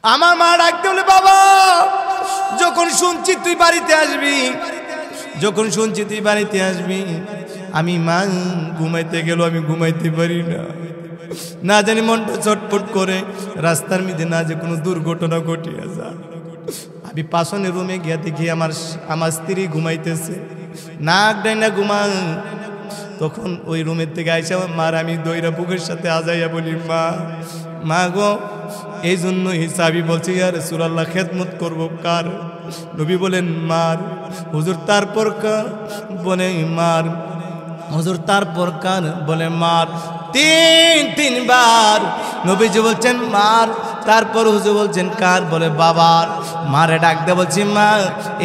আমার মা ডাকতে বলে, বাবা যখন শুনছি তুই বাড়িতে আসবি, যখন শুনছি তুই বাড়িতে আসবি, আমি মা ঘুমাইতে গেল, আমি ঘুমাইতে পারি না, না জানি মনটা চটপট করে, রাস্তার মধ্যে না যে কোনো দুর্ঘটনা ঘটিয়া যায়। আমি পাশনের রুমে গিয়া দেখি আমার স্ত্রী ঘুমাইতেছে, নাক ডাইনা ঘুমা। তখন ওই রুমের থেকে আইসা মার আমি দইরা বুকের সাথে আজাইয়া বলি, মা গো, এই জন্য হিসাবি বলছি ইয়া রাসূলুল্লাহ খেদমত করবো কার? নবী বলেন মার। হুজুর তারপর কার? বলে মার। হুজুর তারপর কার? বলে মার। তিনবার নবীজি বলছেন মার, তারপর হুজুর বলছেন কার? বলে বাবার। মারে ডাক দে বলছি মা,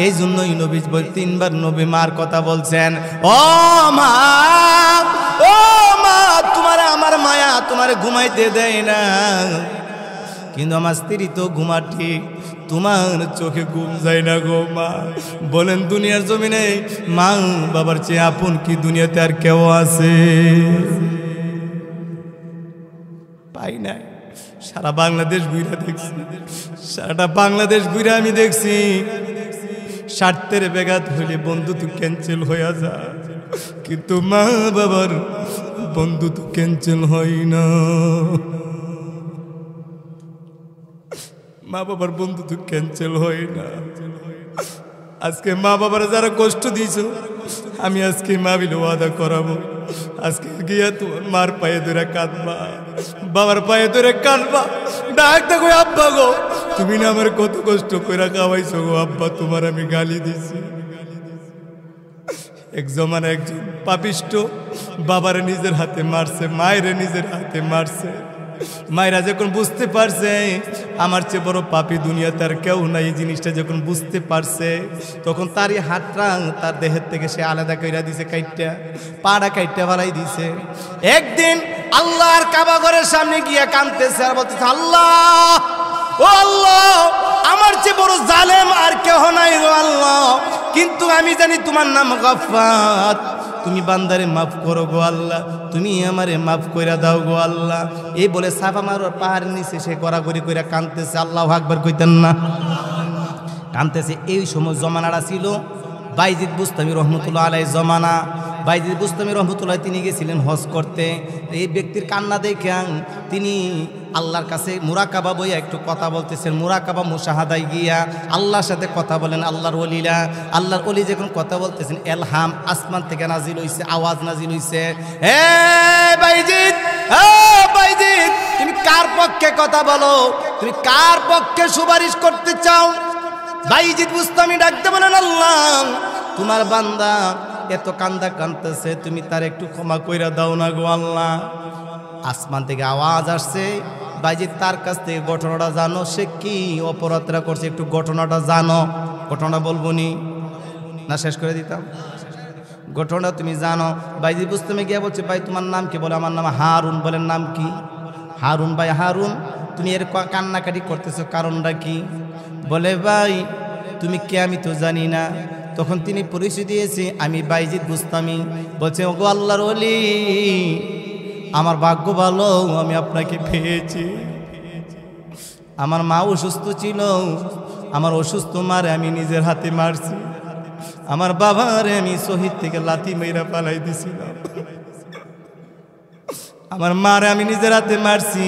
এই জন্যই নবী বল তিনবার নবী মার কথা বলছেন। ও মা, ও মা, তোমার আমার মায়া তোমার ঘুমাইতে দেয় না, কিন্তু আমার স্ত্রী তো ঘুমা ঠিক, তোমার চোখে ঘুম যায় না গো মা। বলেন দুনিয়ার জমিনে মা বাবার চেয়ে আপন কি দুনিয়াতে আর কেউ আছে? পাই নাই। সারা বাংলাদেশ ঘুরে দেখছি, সারাটা বাংলাদেশ ঘুরে আমি দেখছি, স্বার্থের বেঘাত হইলে বন্ধুত্ব ক্যান্সেল হয়ে যায়, কিন্তু মা বাবার বন্ধুত্ব ক্যান্সেল হয় না। মা বাবার বন্ধুত্ব ক্যান্সেল হয় না। আজকে মা বাবার যারা কষ্ট দিয়েছ, আমি আজকে মা বিলে ওয়াদা করাবো, আজকে গিয়া তোমার মার পায়ে ধরে কাঁদবা, বাবার পায়ে ধরে কাঁদবা, ডাক দেখো আব্বা গো, তুমি না আমার কত কষ্ট করে খাওয়াইছো গো আব্বা, তোমার আমি গালি দিছি। এক জমানা একজন পাপিষ্ট বাবারে নিজের হাতে মারছে, মায়েরে নিজের হাতে মারছে। মায়েরা যখন বুঝতে পারছে আমার চেয়ে বড় পাপী দুনিয়াতে আর কেউ নাই, এই জিনিসটা যখন বুঝতে পারছে, তখন তারই হাতটা তার দেহের থেকে সে আলাদা কইরা দিছে, কাইটটা পাড়া কাইটটা বাড়াই দিছে। একদিন আল্লাহর কাবা ঘরের সামনে গিয়া কাঁদতেছে আর বলতেছে, আল্লাহ, ও আল্লাহ, আমার চেয়ে বড় জালেম আর কেহ নাই গো আল্লাহ, কিন্তু আমি জানি তোমার নাম গফফার, তুমি বান্দারে মাফ করো গো আল্লাহ, তুমি আমারে মাফ কইরা দাও গো আল্লাহ। এই বলে সাফা মারোয়ার পাহাড়ের নিচে সে গড়াগড়ি কইরা কাঁদতেছে, আল্লাহু আকবার কইতেন না, কাঁদতেছে। এই সময় জমানাটা ছিল বাইজিদ বুস্তামি রহমতুল্লাহ আলাইহির জমানা। বাইজিদ বুস্তামি রহমতুল্লাহ তিনি গেছিলেন হজ করতে। এই ব্যক্তির কান্না দেখে তিনি আল্লাহর কাছে মুরাকাবা বইয়া একটু কথা বলতেছেন। মুরাকাবা মুশাহাদায় গিয়া আল্লাহর সাথে কথা বলেন আল্লাহর ওলিরা। আল্লাহর ওলি যখন কথা বলতেছেন, এলহাম আসমান থেকে নাজিল হইছে, আওয়াজ নাজিল হইছে, হে বাইজিদ, হে বাইজিদ, তুমি কার পক্ষে কথা বলো? তুমি কার পক্ষে সুপারিশ করতে চাও? বাইজিদ বুস্তামি ডাকতে বলেন, আল্লাহ, তোমার বান্দা এত কান্দা কাঁদতেছে, তুমি তার একটু ক্ষমা কইরা দাও না গো আল্লাহ। আসমান থেকে আওয়াজ আসছে, বাইজিদ তার কাছ থেকে ঘটনাটা জানো, সে কি অপরাধটা করছে একটু ঘটনাটা জানো। ঘটনাটা বলবো নি না শেষ করে দিতাম? ঘটনা তুমি জানো। বাইজিদ বুস্তামি গিয়া বলছে, ভাই তোমার নাম কি? বলে আমার নাম হারুন। বলেন নাম কি? হারুন। ভাই হারুন, তুমি এর কান্নাকাটি করতেছো, কারণটা কি? বলে ভাই তুমি কে আমি তো জানি না। তখন তিনি পরিচয় দিয়েছে, আমি বাইজিদ বুস্তামি। বলছে, ওগো আল্লাহর ওলি, আমার ভাগ্য ভালো, আমি আপনাকে পেয়েছি। আমার মা অসুস্থ ছিল, আমার অসুস্থ মারে আমি নিজের হাতে মারছি। আমার বাবারে আমি শহীদ থেকে লাথি মেরা পালাই দিছিলাম। আমার মারে আমি নিজের হাতে মারছি,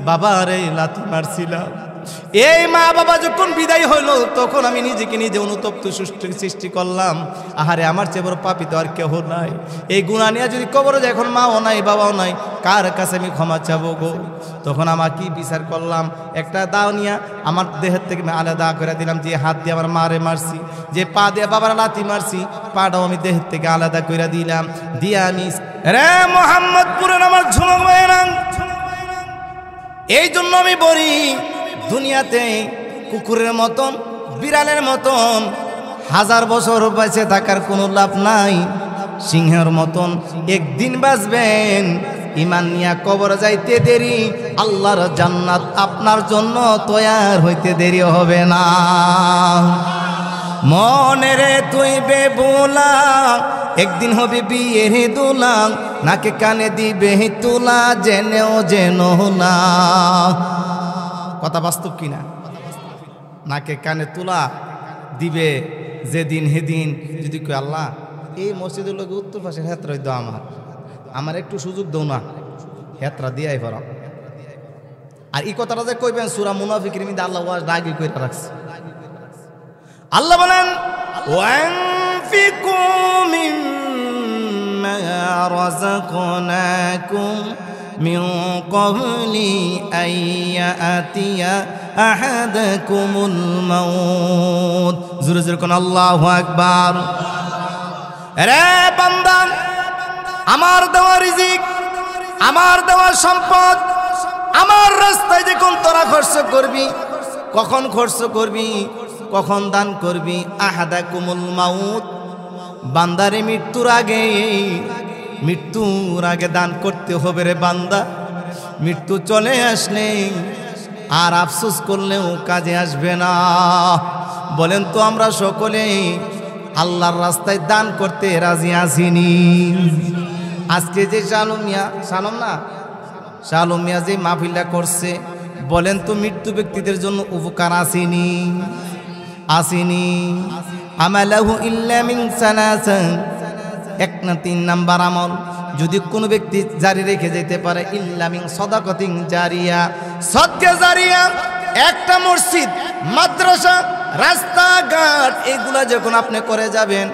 বাবারে লাথি মারছিলাম। এই মা বাবা যখন বিদায় হলো, তখন আমি নিজেকে নিজে অনুতপ্ত সৃষ্টি করলাম, আহারে আমার চেয়ে বড় পাপী তো আর কেহ নাই। এই গুনাহ নিয়ে যদি কবরে যায়, এখন মাও নাই বাবাও নাই, কার কাছে আমি ক্ষমা চাবো গো? তখন আমার কি বিচার করলাম, একটা দাও নিয়ে আমার দেহের থেকে আমি আলাদা করে দিলাম। যে হাত দিয়ে আমার মারে মারছি, যে পা দিয়ে বাবার লাথি মারছি, পাটাও আমি দেহের থেকে আলাদা করে দিলাম। দিয়ে আমি রে মোহাম্মদপুরের আমার ঝুমক ভাইয়েরা, এই জন্য আমি বলি, দুনিয়াতে কুকুরের মতন, বিড়ালের মতন 1000 বছর বেঁচে থাকার কোনো লাভ নাই। সিংহের মতন একদিন বাঁচবেন, ইমান নিয়া কবর যাইতে দেরি, আল্লাহর জান্নাত আপনার জন্য তৈয়ার হইতে দেরি হবে না। মনে রে তুই বেবুলা, একদিন হবে বিয়ের দোলা, নাকে কানে দিবে তোলা, জেনেও যেন না। কথা বাস্তব কিনা? নাকে কানে তুলা দিবে যেদিন হেদিন যদি কই আল্লাহ এই মসজিদের লোক উত্তর পাশের হেতরা দাও আমার একটু সুযোগ দাও না, হেতরা দিয়াই পারো। আর এই কথাটা যে কইবেন সূরা মুনাফিকের মধ্যে আল্লাহ ওয়াজ রাগি কইরা রাখছে। আল্লাহ বলেন ওয়ানফিকু মিম্মা রাযাকনাকুম মিন ক্বাবলি আইয়াতিয়া আহাদাকুমুল মাউত। জোরে জোরে কোন আল্লাহু আকবার। রে বান্দা, আমার দেওয়া রিজিক, আমার দেওয়া সম্পদ, আমার রাস্তায় যখন তোরা খরচ করবি, কখন খরচ করবি, কখন দান করবি? আহাদাকুমুল মাউত, বান্দারে মৃত্যুর আগে দান করতে হবে রে বান্দা। মৃত্যু চলে আসলে আর আফসোস করলেও কাজে আসবে না। বলেন তো আমরা সকলে আল্লাহর রাস্তায় দান করতে রাজি আসিনি? আজকে যে শালম মিয়া যে মাহফিলটা করছে, বলেন তো মৃত্যু ব্যক্তিদের জন্য উপকার আসেনি? আসেনি। আমালাহু ইল্লা মিন সালাসান, 1 না 3 নাম্বার আমল যদি কোনো ব্যক্তি জারি রেখে যেতে পারে, ইল্লা মিন সাদাকাতিন জারিয়া, সদকা জারিয়া। একটা মসজিদ, মাদ্রাসা, রাস্তাঘাট এগুলা যখন আপনি করে যাবেন,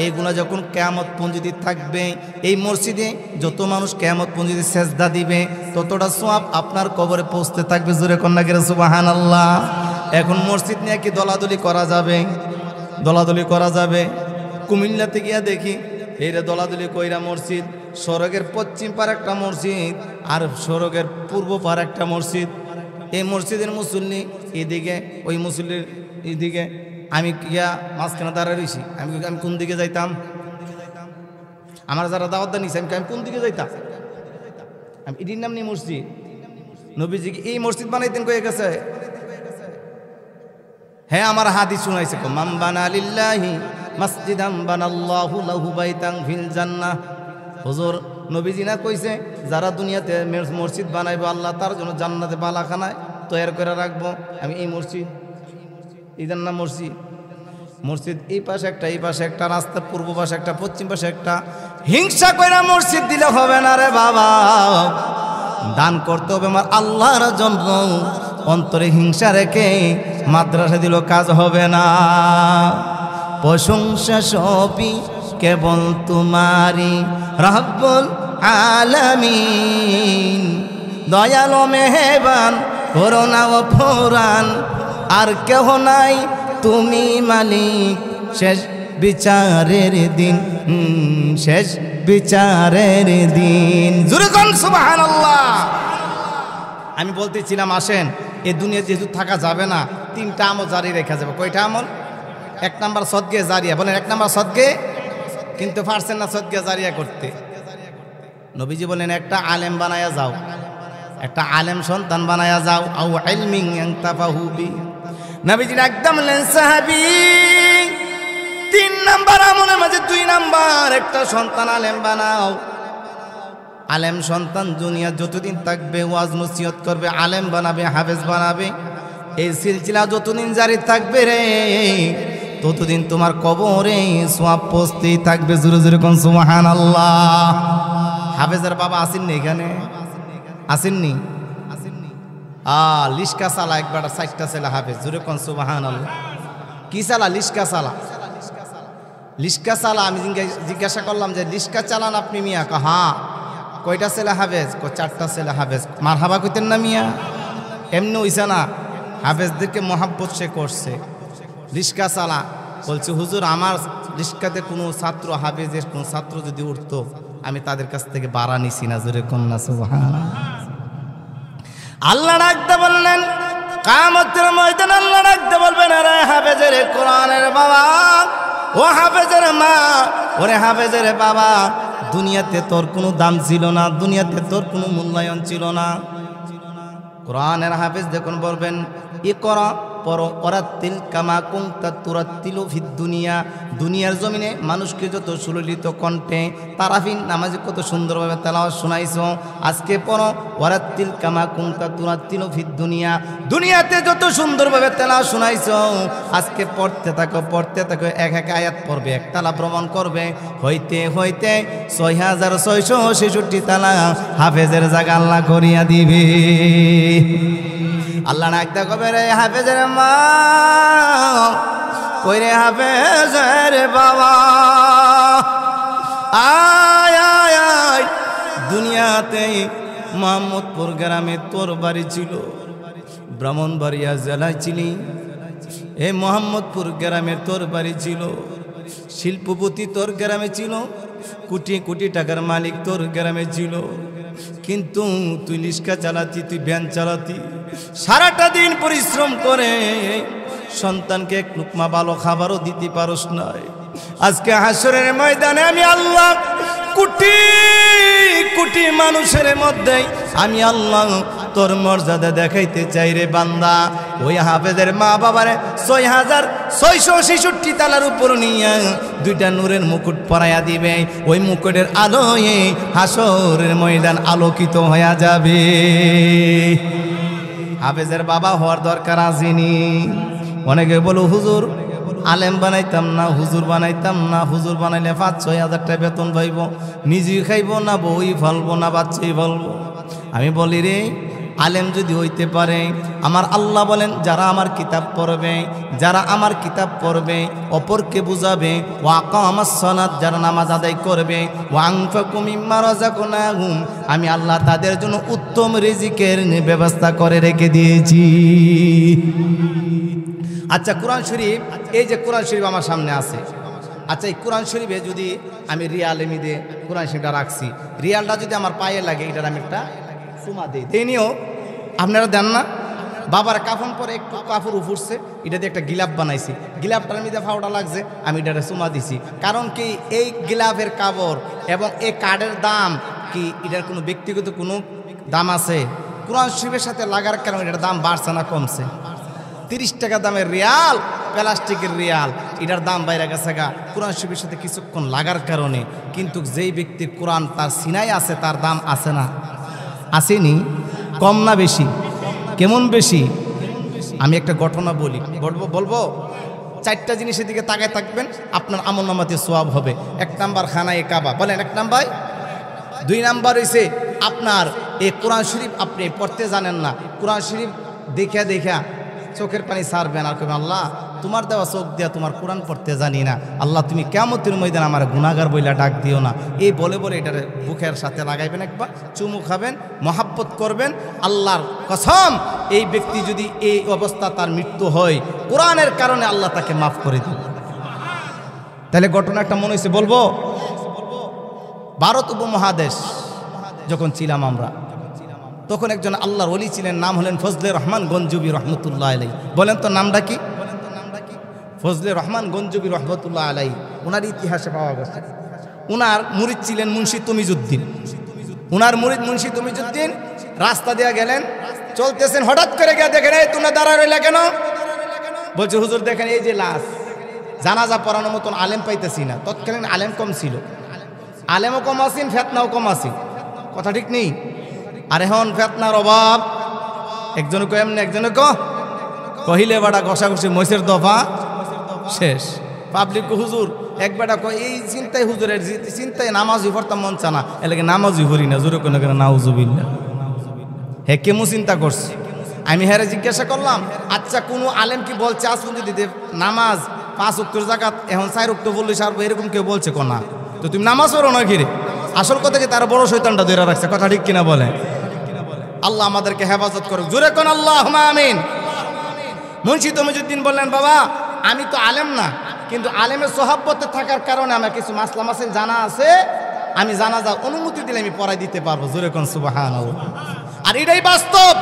এইগুলা যখন কিয়ামত পর্যন্ত থাকবে, এই মসজিদে যত মানুষ কিয়ামত পর্যন্ত সেজদা দিবে ততটা সওয়াব আপনার কবরে পৌঁছতে থাকবে। জোরে কন্যা করে সুবহানাল্লাহ। এখন মসজিদ নিয়ে কি দলাদলি করা যাবে? দলাদলি করা যাবে? কুমিল্লাতে গিয়া দেখি এইটা দলাদলি কইরা মসজিদ, সড়কের পশ্চিম পার একটা মসজিদ আর সড়কের পূর্ব পার একটা মসজিদ। এই মসজিদের মুসল্লি এদিকে, ওই মুসল্লির এদিকে, আমি গিয়া মাঝখানে দাঁড়ায় রয়েছি। আমি কোন দিকে যাইতাম? আমার যারা দাওয়াত নিছে আমি কোন দিকে যাইতাম? আমি এটির নাম নিয়ে মসজিদ। নবীজি এই মসজিদ বানাইতেন কয়ে গেছে? হ্যাঁ, আমার হাদিস শুনাইছে, মান বানা লিল্লাহি মাসজিদান বানাল্লাহু লাহু বাইতান ফিল জান্নাহ। হুজুর নবীজি না কইছে যারা দুনিয়াতে মসজিদ বানাইবো আল্লাহ তার জন্য জান্নাতে বালাখানায় তৈরি করে রাখবো। আমি এই মসজিদ, এটার নাম মসজিদ। মসজিদ এই পাশে একটা, এই পাশে একটা, রাস্তার পূর্ব পাশে একটা, পশ্চিম পাশে একটা। হিংসা কইরা মসজিদ দিলে হবে না রে বাবা, দান করতে হবে আমার আল্লাহর জন্য। অন্তরে হিংসা রেখে মাদ্রাসা দিল কাজ হবে না। প্রশংসা সবই কেবল তোমারই রব্বুল আলামিন, দয়ালু মেহেরবান করুণা ও ফুরান, আর কেহ নাই তুমি মালিক শেষ বিচারের দিন, শেষ বিচারের দিন। জোরে কোন সুবহানাল্লাহ। আমি বলতেছিলাম আসেন এ দুনিয়া যেহেতু থাকা যাবে না, 3টা আমল জারি রেখা যাবে। কয়টা আমল? 1 নাম্বার সদকে জারিয়া। বলেন 1 নাম্বার সদকে, কিন্তু পারছেন না সদকে জারিয়া করতে। নবীজি বলেন একটা আলেম বানায়া যাও, একটা আলেম সন্তান বানায়া যাও। আও ইলমিন ইয়ানতাফাহু বি। নবীজি একদম বললেন সাহাবী 3 নাম্বার আমলের মাঝে 2 নাম্বার, একটা সন্তান আলেম বানাও। আলেম সন্তান দুনিয়া যতদিন থাকবে ওয়াজ নসিহত করবে, আলেম বানাবে, হাফেজ বানাবে। এই সিলসিলা যতদিন জারি থাকবে রে, ততদিন তোমার কবরে সওয়াব পৌঁছতেই থাকবে। জোরে জোরে কোন সুবহানাল্লাহ। হাফেজের বাবা আসেননি এখানে? আসেননি? লিস্কা সালা একবার 4টা ছেলে হাফেজ। জোরে কোন সুবহানাল্লাহ। কি সালা? লিস্কা সালা। লিস্কা সালা। আমি জিজ্ঞাসা করলাম যে লিস্কা চালান আপনি মিয়া? হ্যাঁ। কয়টা ছেলে হাফেজ? 4টা ছেলে হাফেজ। মারহাবা কইতেন না মিয়া? এমনি হইছে না, হাফেজদেরকে মহাব্বত সে করছে। রিস্কা চালা বলছে হুজুর আমার রিস্কাতে কোনো ছাত্র, হাফেজের কোনো ছাত্র যদি উঠতো আমি তাদের কাছ থেকে বাড়া নিছি না। জোরে কন্যা সুবহানাল্লাহ। আল্লাহ ডাকতে বললেন কিয়ামতের ময়দানে, আল্লাহ ডাকতে বলবেন আরে হাফেজের কোরআনের বাবা, ও হাফেজের মা, ওরে হাফেজের বাবা, দুনিয়াতে তোর কোনো দাম ছিল না, দুনিয়াতে তোর কোনো মূল্যায়ন ছিল না। কোরআনের হাফেজ দেখুন বলবেন ইকরা পড়ো ওরাত্তিল কামা কুনতা তুরাত্তিলু ফিদ দুনিয়া। দুনিয়ার জমিনে মানুষকে যত সুললিত কণ্ঠে তারাফিন নামাজে কত সুন্দরভাবে তেলাওয়াত শোনাইছো, আজকে পড়ো ওরাত্তিল কামা কুনতা তুরাত্তিলু ফিদ দুনিয়া। দুনিয়াতে যত সুন্দরভাবে তেলাওয়াত শোনাইছো, আজকে পড়তে থাকো এক এক আয়াত পড়বে, একতলা ভ্রমণ করবে, হইতে হইতে 6666 তালা হাফেজের জায়গা আল্লাহ করিয়া দিবে। আল্লাহ ডাকতে কবে রে হাফেজের মা, কই রে হাফেজের বাবা, আয় আয় আয়। দুনিয়াতে মোহাম্মদপুর গ্রামে তোর বাড়ি ছিল, ব্রাহ্মণবাড়িয়া জেলায় ছিলি, এ মোহাম্মদপুর গ্রামে তোর বাড়ি ছিল, শিল্পপতি তোর গ্রামে ছিল, কোটি কোটি টাকার মালিক তোর গ্রামে ছিল, কিন্তু তুই রিক্সা চালাতি, তুই ভ্যান চালাতি, সারাটা দিন পরিশ্রম করে সন্তানকে এক লুকমা ভালো খাবারও দিতে পারস নাই। আজকে হাসরের ময়দানে আমি আল্লাহ কোটি কোটি মানুষের মধ্যে আমি আল্লাহ তোর মর্যাদা দেখাইতে চাই রে বান্দা। ওই হাফেজের মা বাবারে 6666 তালার উপর নিয়ে দুইটা নূরের মুকুট পরাইয়া দিবে, ওই মুকুটের আলোয় হাসরের ময়দান আলোকিত হয়ে যাবে। হাফেজের বাবা হওয়ার দরকার আসেনি। অনেকে বলো হুজুর আলেম বানাইতাম না, হুজুর বানাইতাম না, হুজুর বানাইলে 5-6 হাজার টাকা বেতন পাইব, নিজেই খাইব না, বই ফলবো না, বাচ্চাই ফলবো। আমি বলি রে, আলেম যদি হইতে পারে, আমার আল্লাহ বলেন যারা আমার কিতাব পড়বে, যারা আমার কিতাব পড়বে, অপরকে বুঝাবে, ওয়াকামাস সালাত, যারা নামাজ আদায় করবে, ওয়ানফাকু মিম্মা রাযাকনাহুম, আমি আল্লাহ তাদের জন্য উত্তম রিজিকের ব্যবস্থা করে রেখে দিয়েছি। আচ্ছা, কোরআন শরীফ, এই যে কোরআন শরীফ আমার সামনে আছে, আচ্ছা এই কোরআন শরীফে যদি আমি রিয়াল এমিদে কোরআন শরীফটা রাখছি, রিয়ালটা যদি আমার পায়ে লাগে, এটার আমি একটা চুমা দিই, দেনিও আপনারা দেন না? বাবার কাফন পরে একটু কাপড় উফুরছে, এটা দিয়ে একটা গিলাপ বানাইছি, গিলাপটার মধ্যে ফাউটা লাগছে, আমি এটারে চুমা দিছি। কারণ কি, এই গিলাপের কাপড় এবং এই কার্ডের দাম কি, এটার কোনো ব্যক্তিগত কোনো দাম আছে? কোরআন শরীফের সাথে লাগার কারণে এটার দাম বাড়ছে না কমছে? 30 টাকা দামের রিয়াল, প্লাস্টিকের রিয়াল, এটার দাম বাইরে গেছে গা কোরআন শরীফের সাথে কিছুক্ষণ লাগার কারণে। কিন্তু যেই ব্যক্তির কোরআন তার সিনাই আছে, তার দাম আছে না? আসেনি? কম না বেশি? কেমন বেশি? আমি একটা ঘটনা বলবো 4টা জিনিসের দিকে তাকায় থাকবেন, আপনার আমল নামাতে সোয়াব হবে। 1 নাম্বার খানায়ে কাবা, বলেন 1 নাম্বার। 2 নাম্বার হইছে আপনার এই কোরআন শরীফ আপনি পড়তে জানেন না, কোরআন শরীফ দেখা চোখের পানি ছাড়বেন আর কবেন, আল্লাহ তোমার দেওয়া চোখ দিয়া তোমার কোরআন পড়তে জানি না, আল্লাহ তুমি কিয়ামতের ময়দানে আমার গুনাহগার বইলা ডাক দিও না। এই বলে এটার বুকের সাথে লাগাইবেন, একবার চুমু খাবেন, মহাব্বত করবেন। আল্লাহর কসম, এই ব্যক্তি যদি এই অবস্থা তার মৃত্যু হয়, কোরআনের কারণে আল্লাহ তাকে মাফ করে দেন। তাহলে ঘটনা একটা মনে হয়েছে বলবো। ভারত উপমহাদেশ যখন ছিলাম আমরা, তখন একজন আল্লাহর ওলি ছিলেন, নাম হলেন ফজলে রহমান গঞ্জুবি রহমতুল্লাহ আলাই। বলেন তো নামটা কি? ফজলে রহমান গঞ্জুবি রহমতুল্লাহ আলাই। ওনার ইতিহাসে পাওয়া গেছে, ওনার মুরিদ ছিলেন মুন্সি তমিজউদ্দিন। ওনার মুরিদ মুন্সি তমিজউদ্দিন রাস্তা দিয়ে গেলেন, চলতেছেন, হঠাৎ করে গিয়ে দেখেন, এই তোমরা দাঁড়া রইলা কেন? বলছে হুজুর দেখেন এই যে লাশ, জানাজা পড়ানোর মতন আলেম পাইতেছি না। তৎকালীন আলেম কম ছিল, আলেমও কম আসিন, ফেতনাও কম আসিন, কথা ঠিক নেই? আর এখন ফেতনার অভাব, একজনে কো এমনি, একজনে কহিলে বাড়া ঘষাঘষি মহিষের দফা শেষ। পাবলিক হুজুর এক বেটা কয়, এই চিন্তায় হুজুরের চিন্তায় নামাজই পড়তাম মন চানা, এলাকে নামাজই পড়ি না, জোরে কোনো কেন নাউজুবিল্লাহ। হে কেমন চিন্তা করছে? আমি হেরে জিজ্ঞাসা করলাম, আচ্ছা কোনো আলেম কি বলছে আসুন যদি নামাজ 5 ওয়াক্তের জাকাত এখন 4 ওয়াক্ত বললে সারবো, এরকম কেউ বলছে কোনা? তো তুমি নামাজ পড়ো না ঘিরে? আসল কথা কি, তারা বড় শয়তানটা ধরে রাখছে, কথা ঠিক কিনা বলে? আল্লাহ আমাদেরকে হেফাজত করুক, জোরে কোন আল্লাহুম্মা আমিন। মুন্সি তমিজউদ্দিন বললেন, বাবা আমি তো আলেম না, কিন্তু আলেমের সোহাব্বতে থাকার কারণে আমার কিছু মাসলা মাসাইল জানা আছে, আমি জানাজা অনুমতি দিলে আমি পড়াই দিতে পারবো, জোরে কোন সুবহানাল্লাহ। আর এটাই বাস্তব,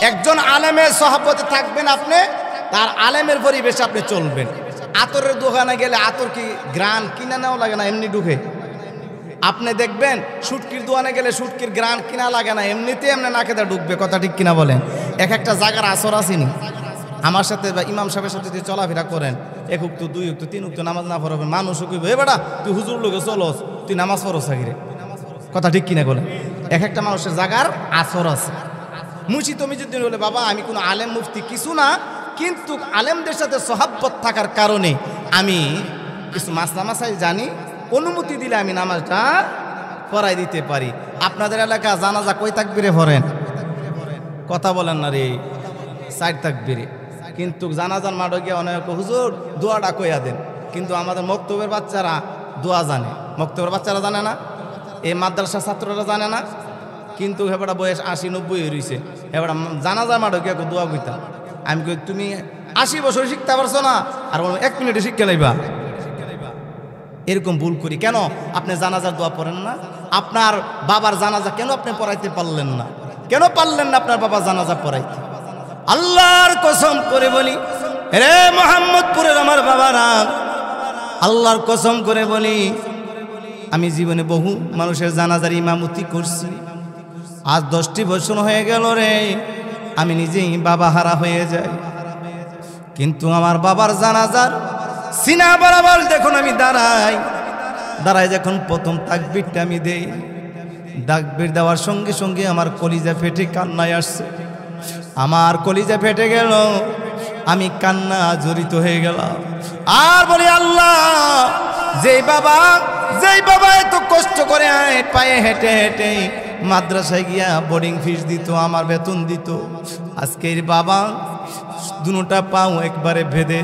একজন আলেমের সোহাব্বতে থাকবেন আপনি, তার আলেমের পরিবেশে আপনি চলবেন। আতরের দোকানে গেলে আতর কি গ্রান কিনা নেওয়া লাগে না, এমনি ঢুকে। আপনি দেখবেন শুটকির দোকানে গেলে শুটকির গ্রান কিনা লাগে না, এমনিতে এমনি নাকে দা ঢুকবে, কথা ঠিক কিনা বলেন? এক একটা জায়গার আসর আসেনি, আমার সাথে বা ইমাম সাহেবের সাথে যদি চলাফেরা করেন 1 উক্ত 2 উক্ত 3 উক্ত নামাজ না পড়বেন, মানুষও কইবে এ বেটা তুই হুজুর লোকে চলস, তুই নামাজ পড়স আগে। কথা ঠিক কিনা বলেন? এক একটা মানুষের জাগার আসর আছে। মুন্সি তমিজুদ্দিন বলে বাবা আমি কোনো আলেম মুফতি কিছু না, কিন্তু আলেমদের সাথে সহাব্বত থাকার কারণে আমি কিছু মাসাই জানি, অনুমতি দিলে আমি নামাজটা পড়াই দিতে পারি। আপনাদের এলাকা জানাজা কই তাকবীরে পড়েন? কথা বলেন না রে, 4 তাকবীরে। কিন্তু জানাজার মাঠে গিয়ে অনেক হুজুর দোয়াটা কইয়া দেন, কিন্তু আমাদের মক্তবের বাচ্চারা দোয়া জানে, মক্তবের বাচ্চারা জানে না, এই মাদ্রাসার ছাত্ররা জানে না, কিন্তু হেবাটা বয়স 80-90 হয়ে রয়েছে, হেবাটা জানাজার মাঠে গিয়ে দোয়া কইতাম। আমি কই তুমি 80 বছর শিখতে পারছো না, আর 1 মিনিটে শিক্ষা লাইবা? এরকম ভুল করি কেন? আপনি জানাজার দোয়া পড়েন না? আপনার বাবার জানাজা কেন আপনি পড়াইতে পারলেন না? কেন পারলেন না আপনার বাবা জানাজা পড়াইতে? আল্লাহর কসম করে বলি রে মোহাম্মদপুরের আমার বাবারা, আল্লাহর কসম করে বলি আমি জীবনে বহু মানুষের জানাজার ইমামতি করছি। আজ 10টি বছর হয়ে গেল রে, আমি নিজেই বাবা হারা হয়ে যাই। কিন্তু আমার বাবার জানাজার সিনা বরাবর দেখুন আমি দাঁড়াই যখন প্রথম তাকবীরটা আমি দেই, তাকবীর দেওয়ার সঙ্গে সঙ্গে আমার কলিজা ফেটে কান্নায় আসছে। আমার কলিজা ফেটে গেল, আমি কান্না জড়িত হয়ে গেলাম আর বলি আল্লাহ, যেই বাবা এত কষ্ট করে পায়ে হেঁটে হেঁটে মাদ্রাসায় গিয়া বোর্ডিং ফিস দিত, আমার বেতন দিত, আজকের বাবা দুটা পাও একবারে ভেদে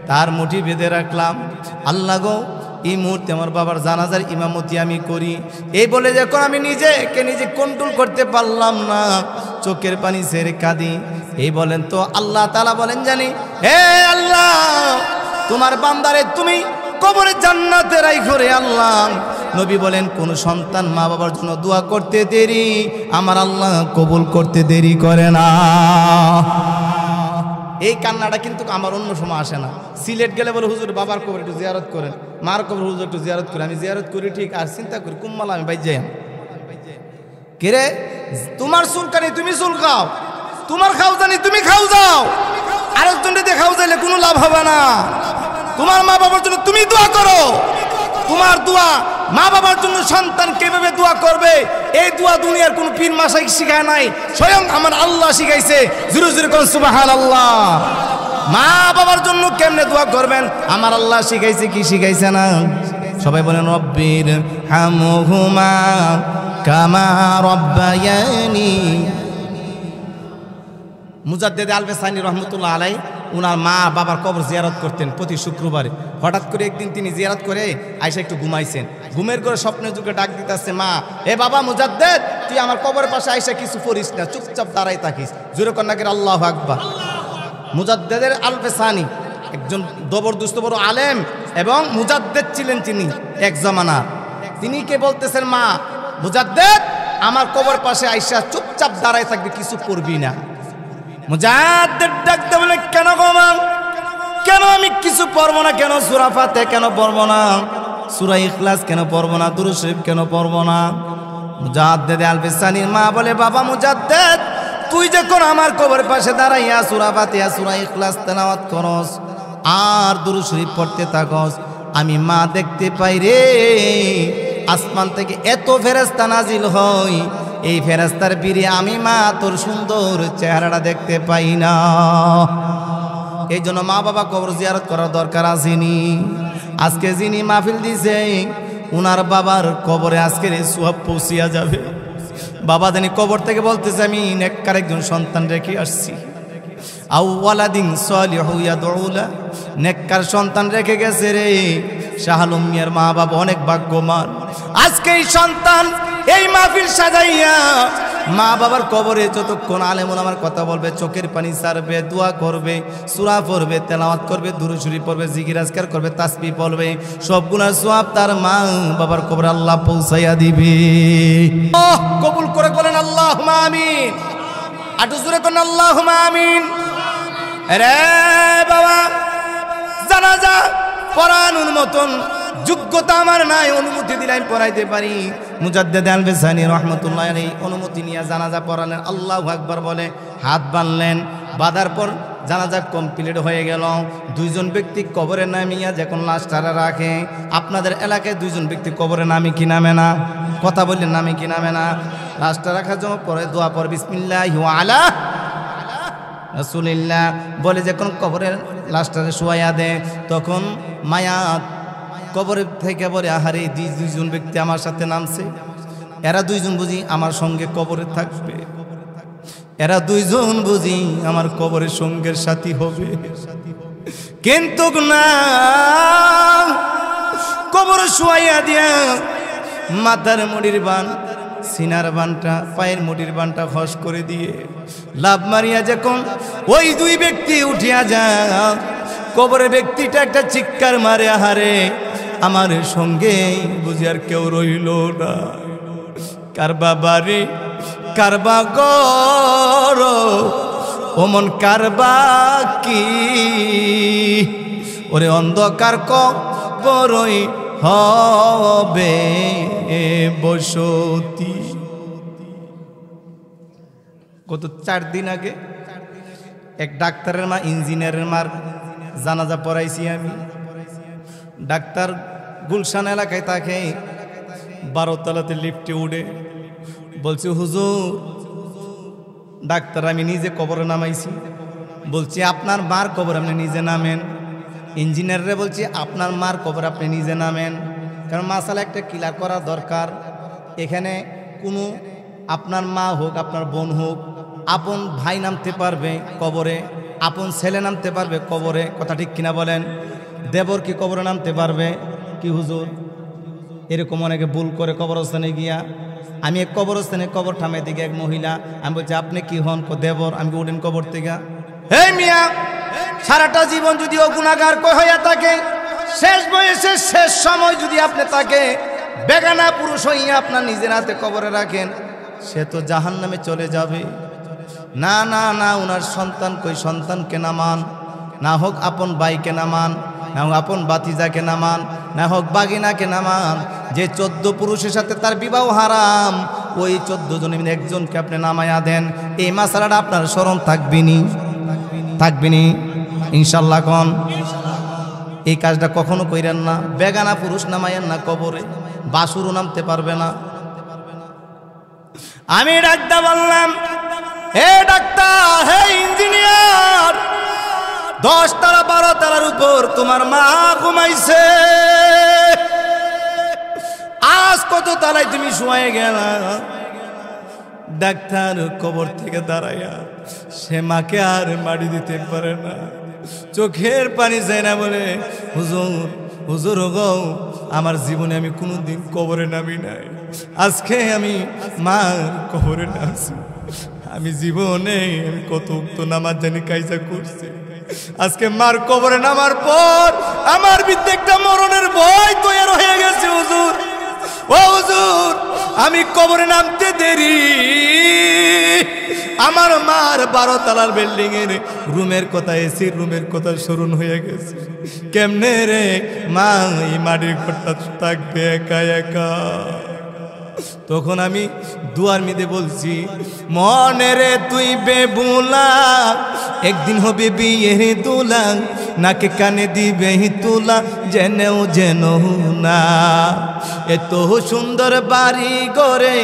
তার মুঠি বেঁধে রাখলাম। আল্লাহ গো, এই মুহূর্তে আমার বাবার জানাজার ইমামতি আমি করি, এই বলে যখন আমি নিজে কন্ট্রোল করতে পারলাম না, চোখের পানি ছেড়ে কাঁদি। এই বলেন তো আল্লাহ তাআলা বলেন জানি, হে আল্লাহ তোমার বান্দারে তুমি কবরে জান্নাতে রাইখো রে আল্লাহ। নবী বলেন কোন সন্তান মা বাবার জন্য দোয়া করতে দেরি, আমার আল্লাহ কবুল করতে দেরি করে না। এই কান্নাটা কিন্তু আমার অন্য সময় আসে না। সিলেট গেলে বলে হুজুর বাবার কবর একটু জিয়ারত করেন, মার কবর হুজুর একটু জিয়ারত করেন। আমি জিয়ারত করি ঠিক, আর চিন্তা করি কুম্মালা আমি বাইর যাই। কে তোমার চুলকানি তুমি চুলকাও, তোমার খাও জানি তুমি খাও যাও, আরেকজনকে দিয়ে খাও যাইলে কোনো লাভ হবে না। তোমার মা বাবার জন্য তুমি দোয়া করো, তোমার দোয়া মা বাবার জন্য সন্তান কিভাবে দোয়া করবে, এই দোয়া দুনিয়ার কোন পীর মাশাইখ শিখায় নাই, স্বয়ং আমার আল্লাহ শিখাইছে। জোরে জোরে কোন সুবহানাল্লাহ। মা বাবার জন্য কেমনে দোয়া করবেন আমার আল্লাহ শিখাইছে, কি শিখাইছে না? সবাই বলেন রব্বির হামহুমা কামা রব্বায়ানি। মুজাদ্দেদ আল-বেসানি রহমতুল্লাহ আলাই উনার মা বাবার কবর জিয়ারত করতেন প্রতি শুক্রবারে। হঠাৎ করে একদিন তিনি জিয়ারত করে আয়সা একটু ঘুমাইছেন, ঘুমের করে স্বপ্নের যুগে ডাক দিতেছে, মা এ বাবা মুজাদ্দেদ তুই আমার কবরের পাশে আয়সা কিছু করিস না, চুপচাপ দাঁড়াই থাকিস। জোরে কন্যা করে আল্লাহু আকবার। মুজাদ্দেদের আল-বেসানি একজন জবরদস্ত বড় আলেম এবং মুজাদ্দেদ ছিলেন তিনি এক জামানার। তিনি কে বলতেছেন, মা মুজাদ্দেদ আমার কবর পাশে আয়সা চুপচাপ দাঁড়াই থাকবি, কিছু করবি না। মুজাদ্দেদ ডাকতে বলে, কেন গো মা, কেন আমি কিছু পড়বো না? কেন সূরা ফাতিহা কেন পড়বো না? সূরা ইখলাস কেন পড়বো না? দুরূদ শরীফ কেন পড়বো না? মুজাদ্দেদ আল-বেসানির মা বলে, বাবা মুজাদ্দেদ তুই যখন আমার কবরের পাশে দাঁড়াইয়া সূরা ফাতিহা সূরা ইখলাস তেলাওয়াত করস আর দুরূদ শরীফ পড়তে থাকস, আমি মা দেখতে পাই রে আসমান থেকে এত ফেরেশতা নাজিল হয়, এই ফেরেশতার ভিড়ে আমি মা তোর সুন্দর চেহারাটা দেখতে পাই না। এই জন্য মা বাবা কবর জিয়ারত করার দরকার আসেনি। আজকে যিনি মাহফিল দিছে উনার বাবার কবরে আজকের এই সওয়াব পৌঁছিয়া যাবে। বাবা জানি কবর থেকে বলতেছে, আমি নেককার একজন সন্তান রেখে আসছি। আউওয়ালাদিন সালিহু ইয়াদউলা, নেককার সন্তান রেখে গেছে রে। শাহ আলম মিয়ার মা বাবা অনেক ভাগ্যবান। আজকে এই সন্তান এই মাহফিল সাজাইয়া মা বাবার কবরে যতক্ষণ আলেম ওলামার কথা বলবে, চোখের পানি ছাড়বে, দোয়া করবে, সূরা পড়বে, তেলাওয়াত করবে, দুরূদ শরীফ পড়বে, জিকির আজকার করবে, তাসবিহ পড়বে, সবগুলোর সওয়াব তার মা বাবার কবরে আল্লাহ পৌঁছাইয়া দিবে। কবুল করে বলেন আল্লাহুম্মা আমিন। আটু জোরে কোন আল্লাহুম্মা আমিন। রে বাবা জানাজা পড়ানোর মতন যোগ্যতা আমার নাই, অনুমতি দিলে আমি পড়াইতে পারি। মুজাদ্দেদ আল-বেসানি রহমতুল্লাহ আলাইহি অনুমতি নিয়ে জানাজা পড়ালেন। আল্লাহু আকবার বলে হাত বাঁধলেন। বাঁধার পর জানাজা কমপ্লিট হয়ে গেল। দুইজন ব্যক্তি কবরে নামিয়া যখন লাশটারা রাখে, আপনাদের এলাকায় দুইজন ব্যক্তি কবরে নামে কি নামে না? কথা বললেন নামে কি নামে না? লাশটা রাখার জন্য পরে দোয়া পর বিসমিল্লাহি ওয়া আলা রাসূলিল্লাহ বলে যখন কবরের লাশটারে শোয়া দেয়, তখন মায়াত কবরের থেকে বলে আহারে দুইজন ব্যক্তি আমার সাথে নামছে, এরা দুইজন বুঝি আমার সঙ্গে কবরে থাকবে, এরা দুইজন বুঝি আমার কবরের সঙ্গের সাথী হবে। কিন্তু না, কবরে শোয়া দিয়া মাথার মুড়ির বান, সিনার বানটা, পায়ের মুড়ির বানটা খস করে দিয়ে লাভ মারিয়া যখন ওই দুই ব্যক্তি উঠিয়া যায়, কবরের ব্যক্তিটা একটা চিৎকার মারে, আহারে আমার সঙ্গে বুঝি আর কেউ রইল না। কারবা বাড়ি কারবা গর ওমন কারবা কি, ওরে অন্ধকার কবরই হবে বসতি। গত 4 দিন আগে এক ডাক্তারের মা, ইঞ্জিনিয়ারের মার জানাজা পড়াইছি আমি। ডাক্তার গুলশান এলাকায় থাকে, 12 তলাতে লিফটে উঠে বলছে, হুজুর ডাক্তার আমি নিজে কবরে নামাইছি। বলছি আপনার মার কবর আপনি নিজে নামেন। ইঞ্জিনিয়াররে বলছি আপনার মার কবর আপনি নিজে নামেন, কারণ মাসালা একটা ক্লিয়ার করা দরকার। এখানে কোনো আপনার মা হোক, আপনার বোন হোক, আপন ভাই নামতে পারবে কবরে, আপন ছেলে নামতে পারবে কবরে, কথা ঠিক কিনা বলেন? দেবর কি কবরে নামতে পারবে কি হুজুর? এরকম অনেকে ভুল করে কবরস্থানে গিয়া। আমি এক কবরস্থানে কবর ঠামে দিকে এক মহিলা, আমি বলছি আপনি কি হন? দেবর। আমি উঠেন কবর থেকে। হে মিয়া, সারাটা জীবন যদি ও গুনাহগার হইয়া থাকে, শেষ বয়সে শেষ সময় যদি আপনি তাকে বেগানা পুরুষ হইয়া আপনার নিজের হাতে কবরে রাখেন, সে তো জাহান্নামে চলে যাবে। না না না, ওনার সন্তান কই, সন্তানকে নামান, না হোক আপন ভাইকে নামান, না হোক আপন বাতিজাকে নামান, না হোক বাগিনাকে নামান। যে 14 পুরুষের সাথে তার বিবাহ হারাম, ওই 14 জনের একজনকে আপনি নামায়া দেন, এই মাসালাটা আপনার স্মরণ থাকবিনি, থাকবিনি ইনশাল্লাহ। কোন এই কাজটা কখনো কইরেন না। বেগানা পুরুষ নামাইয়েন না কবরে, বাসুরও নামতে পারবে না। আমি ডাক্তার বললাম, হে ডাক্তার, হে ইঞ্জিনিয়ার, 10 তলা 12 তলার উপর তোমার মা ঘুমাইছে, আজ কত তলায় তুমি শুয়ে গেলা? ডাক্তার কবর থেকে দাঁড়াইয়া সে মাকে আর মাটি দিতে পারে না, চোখের পানি যায় না, বলে হুজুর হুজুর গো, আমার জীবনে আমি কোনোদিন কবরে নামি নাই, আজকে আমি মার কবরে নামছি। আমি জীবনে আমি কত উক্ত নামাজ জানি কাইজা করছি, আজকে মার কবরে নামার পর আমার ভিতরে একটা মরণের ভয় তৈরি হয়ে গেছে। হুজুর, ও হুজুর, আমি কবরে নামতে দেরি, আমার মার 12 তলার বিল্ডিং এর রুমের কথা, এসি রুমের কথা স্মরণ হয়ে গেছে। কেমনে রে মা এই মাটির ঘরটা থাকবে একা একা? তখন আমি দুয়ার মিদে বলছি, মনে রে তুই বেবুলা, একদিন হবে বিয়ের দুলা, নাকে কানে দিবে তুলা, জেনেও যেন না। এত সুন্দর বাড়ি গড়ে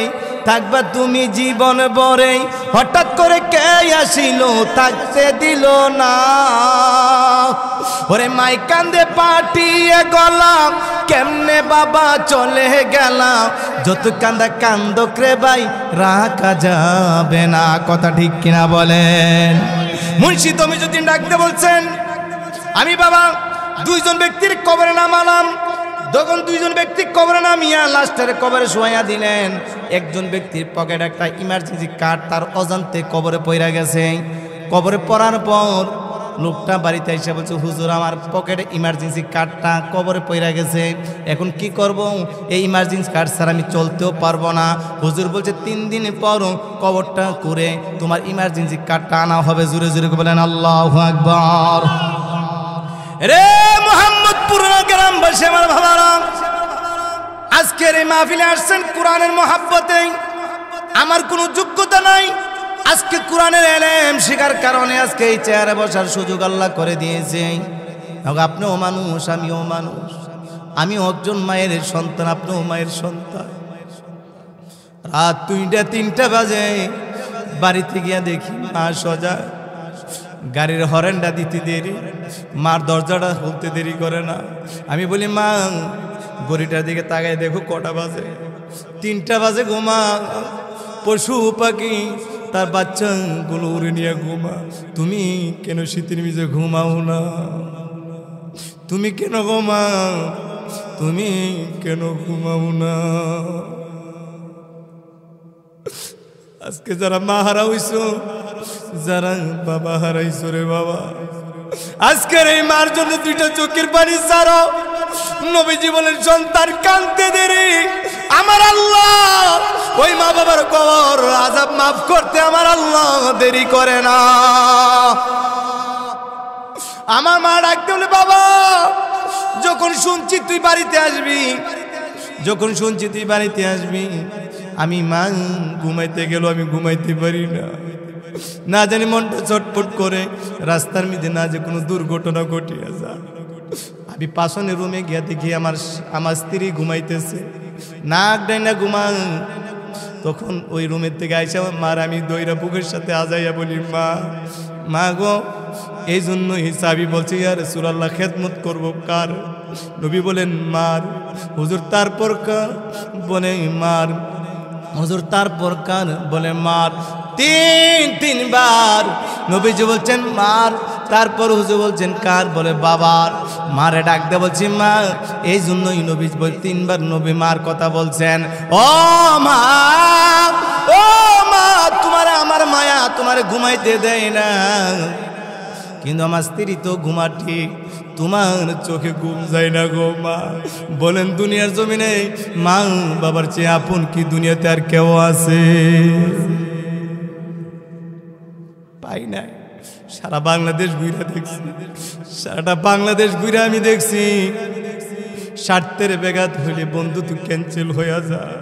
থাকবা তুমি জীবন ভরে, হঠাৎ করে কে আসিল থাকতে দিল না। ওরে মাই কান্দে পাঠিয়ে গলাম, কেমনে বাবা চলে গেলাম, যত কান্দা কান্দক রে ভাই রাখা যাবে না। কথা ঠিক কিনা বলেন? মুন্সি তুমি যদি ডাকতে বলছেন, আমি বাবা 2 জন ব্যক্তির কবরে নামালাম। যখন 2 জন ব্যক্তি কবরে নামিয়া লাস্টের কবরে শোয়া দিলেন, একজন ব্যক্তির পকেটে একটা ইমার্জেন্সি কার্ড তার অজান্তে কবরে পড়ে গেছে। কবরে পড়ার পর লোকটা বাড়িতে এসে বলছে, হুজুর আমার পকেটে ইমার্জেন্সি কার্ডটা কবরে পড়ে গেছে, এখন কি করব? এই ইমার্জেন্সি কার্ড ছাড়া আমি চলতেও পারবো না। হুজুর বলছে 3 দিন পর কবরটা করে তোমার ইমার্জেন্সি কার্ডটা আনা হবে। জোরে জোরে বলেন আল্লাহু আকবার। রে মোহাম্মদপুর গ্রামবাসী আমার ভাবারা, আজকের এই মাহফিলে আসছেন কোরআনের মহব্বতে। আমার কোনো যোগ্যতা নাই, আজকে কোরআনের এলেম শেখার কারণে আজকে এই চেয়ারে বসার সুযোগ আল্লাহ করে দিয়েছে। আপনিও মানুষ, আমিও মানুষ, আমিও একজন মায়ের সন্তান, আপনিও মায়ের সন্তান। রাত 2টা 3টা বাজে বাড়িতে গিয়া দেখি মা সজা, গাড়ির হরেনটা দিতে দেরি, মার দরজাটা খুলতে দেরি করে না। আমি বলি মা ঘড়িটার দিকে তাকাই দেখো কটা বাজে, 3টা বাজে ঘুমা। পশু পাখি তার বাচ্চাগুলো উড়ে নিয়ে ঘুমা, তুমি কেন শীতের মিজে ঘুমাও না? তুমি কেন ঘুমাও? তুমি কেন ঘুমাও না? আজকে যারা মা হারা হইছ, যারা বাবা হারাইছ রে বাবা, আজকের এই মার জন্য 2টা চোখের পানি ছাড়ো। নবীজি বলেন সন্তান কাঁদতে দেরি, আমার আল্লাহ ওই মা বাবার কবর আযাব মাফ করতে আমার আল্লাহ দেরি করে না। আমার মা ডাকতে বলে বাবা যখন শুনছি তুই বাড়িতে আসবি, যখন শুনছি তুই বাড়িতে আসবি, আমি মা ঘুমাইতে গেল, আমি ঘুমাইতে পারি না। না জানি মনটা চটপট করে, রাস্তার মধ্যে না যে কোনো দুর্ঘটনা ঘটিয়া যায়। আমি পাশনের রুমে গিয়া দেখি আমার স্ত্রী ঘুমাইতেছে, নাক ডাইনা ঘুমান। তখন ওই রুমের থেকে আইসা মার আমি দইরা বুকের সাথে আজাইয়া বলি মা গো, এই জন্য হিসাবি বলছি ইয়া রাসূলুল্লাহ খেদমত করবো কার? নবী বলেন মার। হুজুর তারপর কার? বলে মার। হুজুর তারপর কার? বলে মার। 3বার নবীজি বলছেন মার, তারপর হুজুর বলছেন কার? বলে বাবার। মারে ডাক দিয়ে বলছি মা, এই জন্যই নবী 3বার নবী মার কথা বলছেন। ও মা, ও মা, তোমার আমার মায়া তোমার ঘুমাইতে দেয় না, কিন্তু আমার স্ত্রী তো ঘুমা ঠিক, তোমার চোখে ঘুম যায় না গো মা। বলেন দুনিয়ার জমিনে মা বাবার চেয়ে আপন কি দুনিয়াতে আর কেউ আছে? পাই নাই। সারা বাংলাদেশ ঘুরে দেখছি, সারাটা বাংলাদেশ ঘুরে আমি দেখছি স্বার্থের বেঘাত হইলে বন্ধুত্ব ক্যান্সেল হয়ে যায়,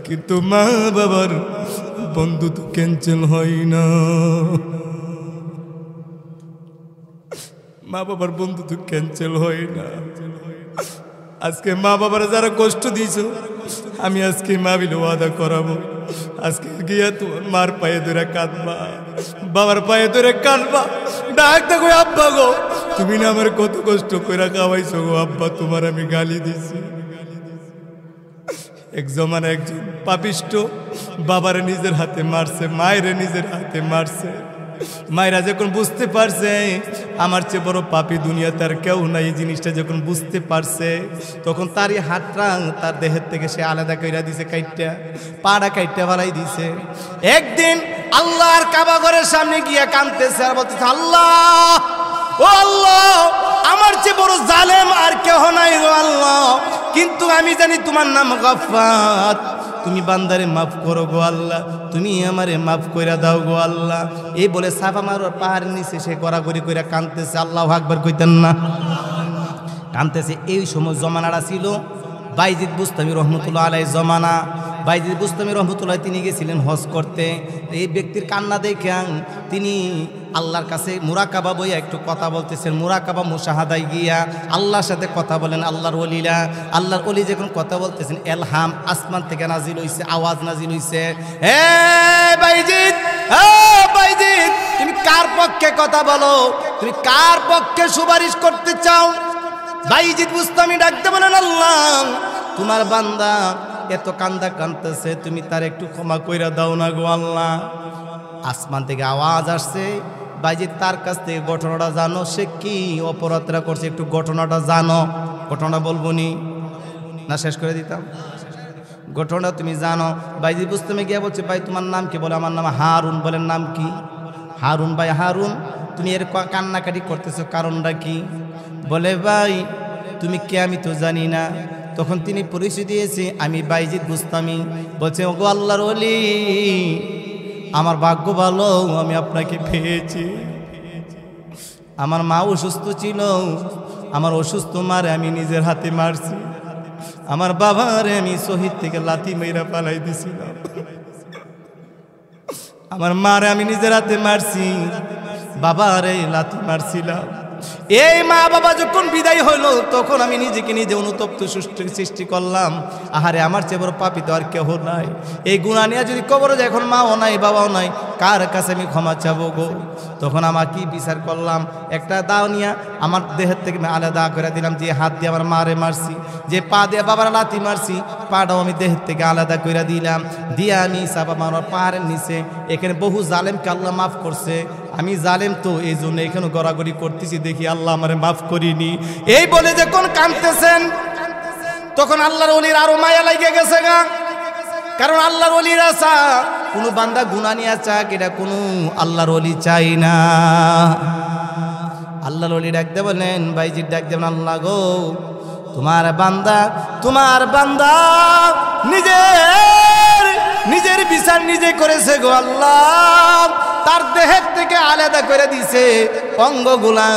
কিন্তু মা বাবার বন্ধুত্ব ক্যান্সেল হয় না। মা বাবার বন্ধুত্ব ক্যান্সেল হয় না। আজকে মা বাবার যারা কষ্ট দিয়েছ, আমি আজকে মা বিলে ওয়াদা করাবো, আজকে গিয়া তোমার মার পায়ে ধরে কাঁদবা, বাবার পায়ে ধরে কাঁদবা, ডাক দেখো আব্বা গো, তুমি না আমার কত কষ্ট করে খাওয়াইছো গো আব্বা, তোমার আমি গালি দিছি। এক জমানা একজন পাপিষ্ট বাবারে নিজের হাতে মারছে, মায়েরে নিজের হাতে মারছে। মায়েরা যখন বুঝতে পারছে আমার চেয়ে বড় পাপী দুনিয়াতে আর কেউ নাই, এই জিনিসটা যখন বুঝতে পারছে, তখন তারই হাতটা তার দেহের থেকে সে আলাদা কইরা দিছে, কাইটটা পাড়া কাইটটা বাড়াই দিছে। একদিন আল্লাহর কাবা ঘরের সামনে গিয়া কাঁদতেছে আর বলতেছে আল্লাহ, ও আল্লাহ, আমার চেয়ে বড় জালেম আর কেহ নাই গো আল্লাহ, কিন্তু আমি জানি তোমার নাম গফফার, তুমি বান্দারে মাফ করো গো আল্লাহ, তুমি আমারে মাফ কইরা দাও গো আল্লাহ। এই বলে সাফা মারোর পাহাড়ের নিচে সে গড়াগড়ি কইরা কাঁদতেছে, আল্লাহু আকবার কইতেন না, কাঁদতেছে। এই সময় জমানাটা ছিল বাইজিদ বুস্তামি রহমতুল্লাহ আলাইহি জমানা। বাইজিদ বুস্তামি রহমতুল্লাহ তিনি গেছিলেন হজ করতে। এই ব্যক্তির কান্না দেখে তিনি আল্লাহর কাছে মুরাকাবা বইয়া একটু কথা বলতেছেন। মুরাকাবা মুশাহাদায় গিয়া আল্লাহর সাথে কথা বলেন আল্লাহর ওলিরা। আল্লাহর ওলি যখন কথা বলতেছেন, এলহাম আসমান থেকে নাজিল হইছে, আওয়াজ নাজিল হইছে, হে বাইজিদ, হে বাইজিদ, তুমি কার পক্ষে কথা বলো? তুমি কার পক্ষে সুপারিশ করতে চাও? বাইজিদ বুস্তামি ডাকতে বলেন আল্লাহ, তোমার বান্দা এত কান্দা কাঁদতেছে, তুমি তার একটু ক্ষমা কইরা দাও না গো আল্লাহ। আসমান থেকে আওয়াজ আসছে, বাইজিদ তার কাছ থেকে ঘটনাটা জানো, সে কি অপরাধটা করছে একটু ঘটনাটা জানো। ঘটনা বলবো নি না শেষ করে দিতাম? ঘটনা তুমি জানো। বাইজিদ বুস্তামি গিয়া বলছে, ভাই তোমার নাম কি? বলে আমার নাম হারুন। বলেন নাম কি? হারুন। ভাই হারুন, তুমি এর কান্নাকাটি করতেছো, কারণটা কি? বলে ভাই তুমি কে আমি তো জানি না। তখন তিনি পরিচয় দিয়েছে, আমি বাইজিদ বুস্তামি। বলছে ওগো আল্লাহর ওলি, আমার ভাগ্য ভালো আমি আপনাকে পেয়েছি। আমার মা অসুস্থ ছিল, আমার অসুস্থ মারে আমি নিজের হাতে মারছি, আমার বাবারে আমি শহীদ থেকে লাথি মেরা পালাই দিছিলাম, আমার মারে আমি নিজের হাতে মারছি, বাবারে লাথি মারছিলাম। এই মা বাবা যখন বিদায় হলো তখন আমি নিজেকে নিজে অনুতপ্ত সৃষ্টি করলাম, আহারে আমার চেয়ে বড় পাপী তো আর কেহ নাই। এই গুনাহ নিয়ে যদি কবরে যায়, এখন মাও নাই বাবাও নাই, কার কাছে আমি ক্ষমা চাবো গো? তখন আমার কি বিচার করলাম, একটা দাও নিয়ে আমার দেহের থেকে আলাদা করে দিলাম। যে হাত দিয়ে আমার মারে মারছি, যে পা দিয়ে বাবার লাথি মারছি, পাটাও আমি দেহের থেকে আলাদা করে দিলাম। দিয়ে আমি চাপা মারার পাহাড়ের নিচে, এখানে বহু জালেমকে আল্লাহ মাফ করছে, আমি জালেম তো এই জন্য এখানে গড়াগড়ি করতেছি, দেখি আল্লাহ আমারে মাফ করিনি। এই বলে যখন কাঁদতেছেন তখন আল্লাহর ওলির আরো মায়া লাগে গেছে গা। কারণ আল্লাহর ওলিরা চা কোনো বান্দা গুনাহ নিয়ে চাক, এটা কোনো আল্লাহর ওলি চাই না। আল্লাহর ওলি ডাকতে বলেন, ভাইজি ডাকতে বলেন, আল্লাহ গো তোমার বান্দা নিজের বিচার নিজে করেছে গো আল্লাহ, তার দেহের থেকে আলাদা করে দিছে অঙ্গগুলা,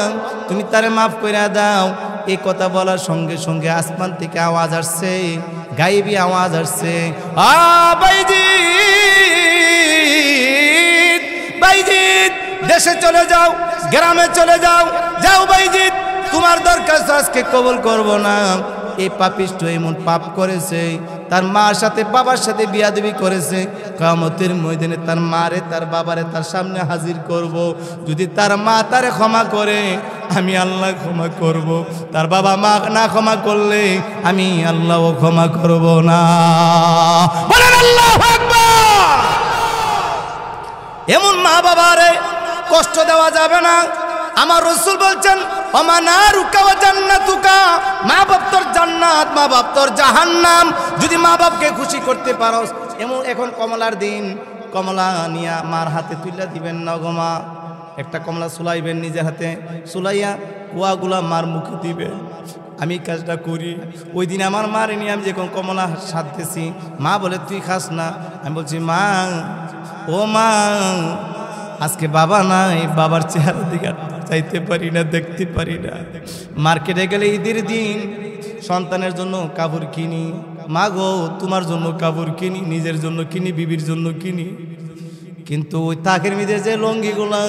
তুমি তারে মাফ করে দাও। এই কথা বলার সঙ্গে সঙ্গে আসমান থেকে আওয়াজ আসছে, গায়েবী আওয়াজ আসছে, বাইজিৎ দেশে চলে যাও, গ্রামে চলে যাও, যাও বাইজিৎ, তোমার দরখাস্ত আজকে কবুল করব না। এই পাপিষ্ঠ এমন পাপ করেছে, তার মার সাথে বাবার সাথে বিয়াদবি করেছে, কিয়ামতের ময়দানে তার মারে তার বাবারে তার সামনে হাজির করব। যদি তার মা তারে ক্ষমা করে আমি আল্লাহ ক্ষমা করব, তার বাবা মা না ক্ষমা করলে আমি আল্লাহও ক্ষমা করব না। বলেন আল্লাহু আকবার। এমন মা বাবারে কষ্ট দেওয়া যাবে না। আমার রাসূল বলছেন, অমানারুকা ওয়া জান্নাতুকা, মা বাপ তোর জান্নাত, মা বাপ তোর জাহান্নাম। যদি মা বাপকে খুশি করতে পারোস, এখন কমলার দিন, কমলা নিয়া মার হাতে তুইলা দিবেন না গো মা, একটা কমলা সুলাইবেন নিজের হাতে, সুলাইয়া কুয়াগুলা মার মুখে দিবেন। আমি কাজটা করি। ওই দিন আমার মার নিয়ে আমি যখন কমলা সাধতেছি, মা বলে তুই খাস না। আমি বলছি মা, ও মা, আজকে বাবা নাই, বাবার চেহারা দিকে চাইতে পারি না, দেখতে পারি না। মার্কেটে গেলে ঈদের দিন সন্তানের জন্য কাপড় কিনি, মা গো তোমার জন্য কাপড় কিনি, নিজের জন্য কিনি, বিবির জন্য কিনি, কিন্তু ওই তাকের মধ্যে যে লঙ্গিগুলা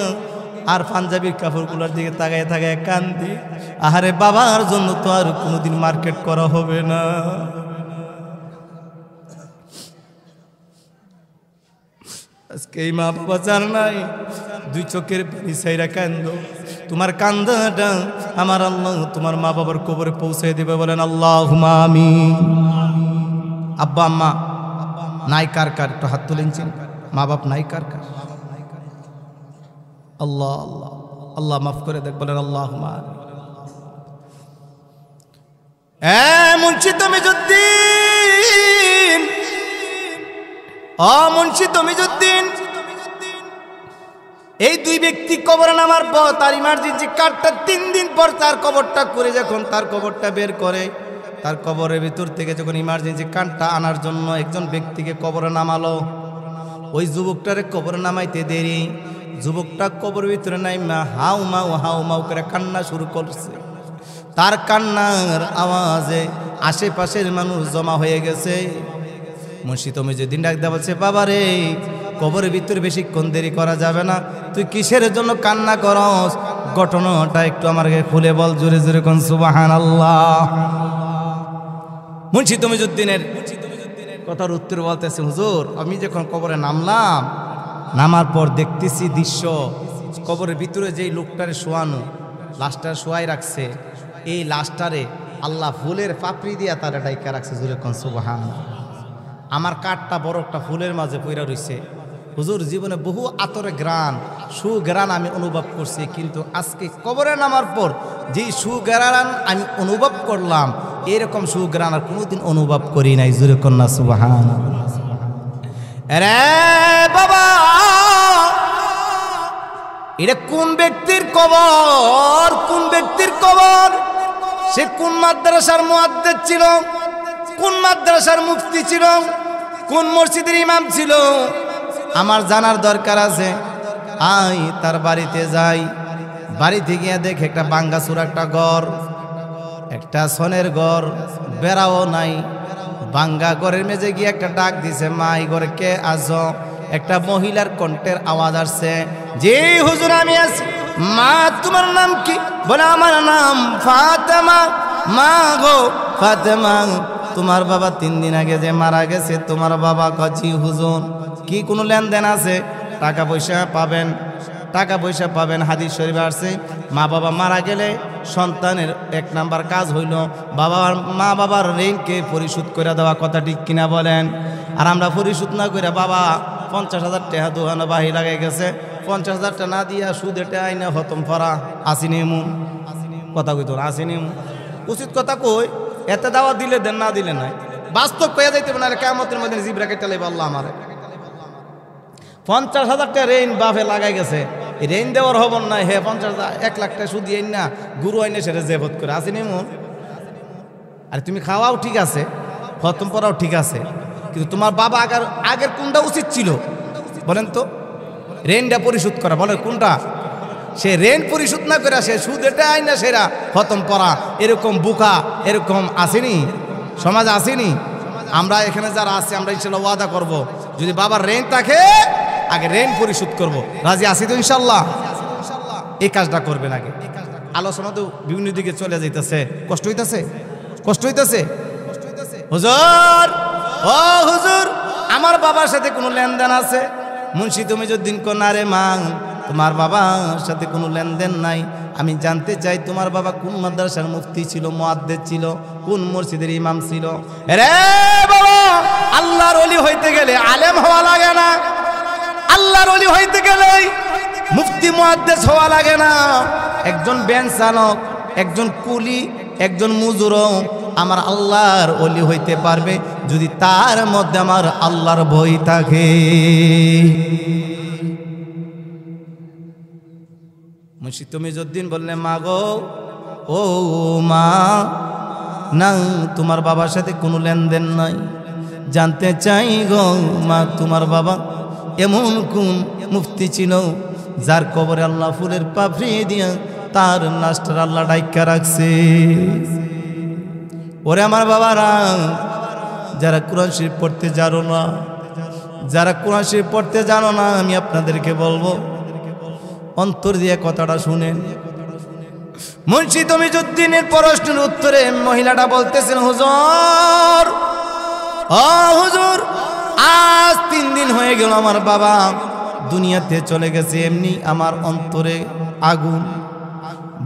আর পাঞ্জাবির কাপড়গুলোর দিকে তাকায় তাকায় কান্দি। আহারে বাবার জন্য তো আর কোনোদিন মার্কেট করা হবে না। আজকে এই মা বাবা চার নাই, দুই চোখের পানি ছাইরা কান্দ। তোমার কান্দাটা আমার আল্লাহ তোমার মা বাবার কবরে পৌঁছে দেবে। বলেন আল্লাহুম্মা আমিন। আব্বা আম্মা নাই কার কার একটু হাত তুলেছেন, মা বাপ নাই কার কার? আল্লাহ আল্লাহ আল্লাহ মাফ করে দেখ। বলেন আল্লাহুম্মা আমিন। মুন্সি তমিজউদ্দিন, মুন্সি তমিজউদ্দিন, এই দুই ব্যক্তি কবরে নামার পর তার ইমার্জেন্সি কার্ডটা 3 দিন পর তার কবরটা করে যখন তার কবরটা বের করে, তার কবরের ভিতর থেকে যখন ইমার্জেন্সি কার্ডটা আনার জন্য একজন ব্যক্তিকে কবরে নামালো, ওই যুবকটারে কবরে নামাইতে দেরি, যুবকটা কবরের ভিতরে নাইমা হাউ মাউ করে কান্না শুরু করছে। তার কান্নার আওয়াজে আশেপাশের মানুষ জমা হয়ে গেছে। মুন্সি তমিজউদ্দিন ডাকতে বলছে, বাবা রে, কবরের ভিতরে বেশিক্ষণ দেরি করা যাবে না, তুই কিসের জন্য কান্না করস? ঘটনাটা একটু আমাকে খুলে বল, জোরে জোরে কোন সুবহানাল্লাহ। মুন্সি তমিজউদ্দিনের কথার উত্তর বলতেছে, হুজুর আমি যখন কবরে নামলাম, নামার পর দেখতেছি দৃশ্য, কবরের ভিতরে যেই লোকটারে শোয়ানো, লাশটা শোয়াই রাখছে, এই লাশটারে আল্লাহ ফুলের পাপড়ি দিয়া তারা ডাইকা রাখছে, জোরে কোন সুবহানাল্লাহ। আমার কাঠটা বড় একটা ফুলের মাঝে পইরা রইছে। হুজুর জীবনে বহু আতরে গ্রান, সুগ্রান আমি অনুভব করছি, কিন্তু আজকে কবরে নামার পর যেই সুগ্রান আমি অনুভব করলাম, এরকম সুগ্রান আর কোনোদিন অনুভব করি নাই, জোরে কন্যা সুবহানাল্লাহ। আরে বাবা, এটা কোন ব্যক্তির কবর? কোন ব্যক্তির কবর? সে কোন মাদ্রাসার মুয়াদ্দিস ছিল, কোন মাদ্রাসার মুফতি ছিল, কোন মসজিদের ইমাম ছিল, আমার জানার দরকার আছে। আই তার বাড়িতে যাই, বাড়িতে গিয়ে দেখে একটা ভাঙ্গাচুরা একটা ঘর, একটা সনের ঘর, বেড়াও নাই। ভাঙ্গা ঘরের মেঝে গিয়ে একটা ডাক দিছে, মা এই ঘরে কে আছো? একটা মহিলার কণ্ঠের আওয়াজ আসছে, যে হুজুর আমি আছি। মা তোমার নাম কি? বলে আমার নাম ফাতেমা। মা গো ফাতেমা, তোমার বাবা 3 দিন আগে যে মারা গেছে, তোমার বাবা কাছি হুজুর। কি কোনো লেনদেন আছে? টাকা পয়সা পাবেন, টাকা পয়সা পাবেন। হাদিস শরীফে আসছে, মা বাবা মারা গেলে সন্তানের 1 নাম্বার কাজ হইল মা বাবার ঋণকে পরিশোধ করে দেওয়া। কথা ঠিক কিনা বলেন? আর আমরা পরিশোধ না করে বাবা 50,000 টাকা দোকানে বাহি লাগাই গেছে, 50,000 টাকা না দিয়া সুদ এটা আইনা হতম ফরা আসিনি এমন কথা কইত আসিনি এমন। উচিত কথা কই, এতে দাওয়া দিলে দেন, না দিলে নাই। বাস্তব কয়ে যাইতে না, কিয়ামতের মধ্যে জিবরা কেটে লাইব আল্লাহ আমারে। 50,000 টাকা ঋণ বাপে লাগাই গেছে, ঋণ দেওয়ার হবন নাই। হে 50,000 1 লাখ টাকা সুদ আইন না, গুরু আইনে সেটা জেবত করে আসিনি এমন। আর তুমি খাওয়াও ঠিক আছে, খতম পড়াও ঠিক আছে, কিন্তু তোমার বাবা আগের কোনটা উচিত ছিল বলেন তো? ঋণটা পরিশোধ করা। বলেন কোনটা? সে ঋণ পরিশোধ না করে সে সুদ এটা আইনা সেরা খতম পড়া। এরকম বুকা এরকম আসেনি সমাজ, আসেনি? আমরা এখানে যারা আছে আমরা ইনশাল্লাহ ওয়াদা করব, যদি বাবার ঋণ থাকে আগে ঋণ পরিশোধ করব। রাজি আছি তো ইনশাল্লাহ? এই কাজটা করবেন আগে। আলোচনা তো বিভিন্ন দিকে চলে যাইতেছে, কষ্ট হইতেছে, কষ্ট হইতেছে। হুজুর, ও হুজুর, আমার বাবার সাথে কোনো লেনদেন আছে? মুন্সি তমিজউদ্দিন কোনারে মা, তোমার বাবার সাথে কোনো লেনদেন নাই। আমি জানতে চাই তোমার বাবা কোন মাদ্রাসার মুফতি ছিল, মুয়াদ্দিস ছিল, কোন মসজিদের ইমাম ছিল? রে বাবা, আল্লাহর ওলি হইতে গেলে আলেম হওয়া লাগে না, আল্লাহর ওলি হইতে গেলে মুফতি মুয়াদ্দিস হওয়া লাগে না। একজন ভ্যান চালক, একজন কুলি, একজন মজুরও আমার আল্লাহর ওলি হইতে পারবে যদি তার মধ্যে আমার আল্লাহর ভয় থাকে। মুন্সি তমিজউদ্দিন বললেন, মা গো, ও মা, না তোমার বাবার সাথে কোনো লেনদেন নাই। জানতে চাই গো মা, তোমার বাবা এমন কোন মুফতি ছিল যার কবরে আল্লাহ ফুলের পাপড়ি দিয়া তার লাশটার আল্লাহ ডাইকা রাখছে? ওরে আমার বাবারা, যারা কোরআন শরীফ পড়তে জানো না, যারা কোরআন শরীফ পড়তে জানো না, আমি আপনাদেরকে বলবো অন্তর দিয়ে কথাটা শুনেন। মুন্সি তমিজউদ্দিনের প্রশ্নের উত্তরে মহিলাটা বলতেছেন, হুজুর, ও হুজুর, আজ 3 দিন হয়ে গেল আমার বাবা দুনিয়াতে চলে গেছে। এমনি আমার অন্তরে আগুন,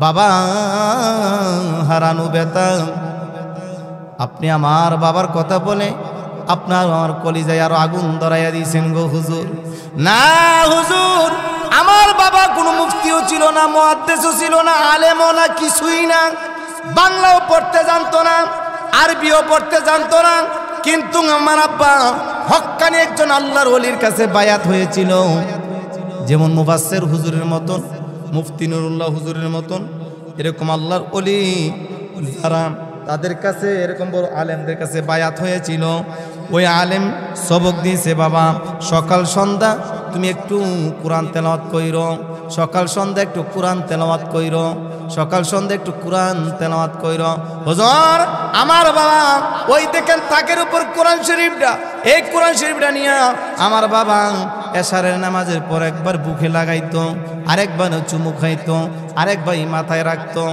বাবা হারানো ব্যথা। আপনি আমার বাবার কথা বলে আপনার আমার কলিজায় আরো আগুন ধরাইয়া দিয়েছেন গো হুজুর। না হুজুর, আমার বাবা কোনো মুফতিও ছিল না, মুহাদ্দিসও ছিল না, আলেমও না, কিছুই না। বাংলাও পড়তে জানতো না, আরবিও পড়তে জানতো না, কিন্তু আমার আব্বা হক্কানি একজন আল্লাহর ওলির কাছে বায়াত হয়েছিল। যেমন মুফাসসির হুজুরের মতন, মুফতি নুরুল্লাহ হুজুরের মতন এরকম আল্লাহর ওলি যারা, তাদের কাছে এরকম বড় আলেমদের কাছে বায়াত হয়েছিল। ওই আলেম সবক দিয়েছে, বাবা সকাল সন্ধ্যা তুমি একটু কোরআন তেলাওয়াত কইরো, সকাল সন্ধ্যা একটু কোরআন তেলাওয়াত কইরো, সকাল সন্ধ্যা একটু কোরআন তেলাওয়াত কইরো। হুজুর, আমার বাবা ওই দেখেন তাকের উপর কোরআন শরীফটা, এই কোরআন শরীফটা নিয়ে আমার বাবা এশারের নামাজের পর একবার বুকে লাগাইতো, আরেকবার চুমু খাইতো, আরেকবার মাথায় রাখতো,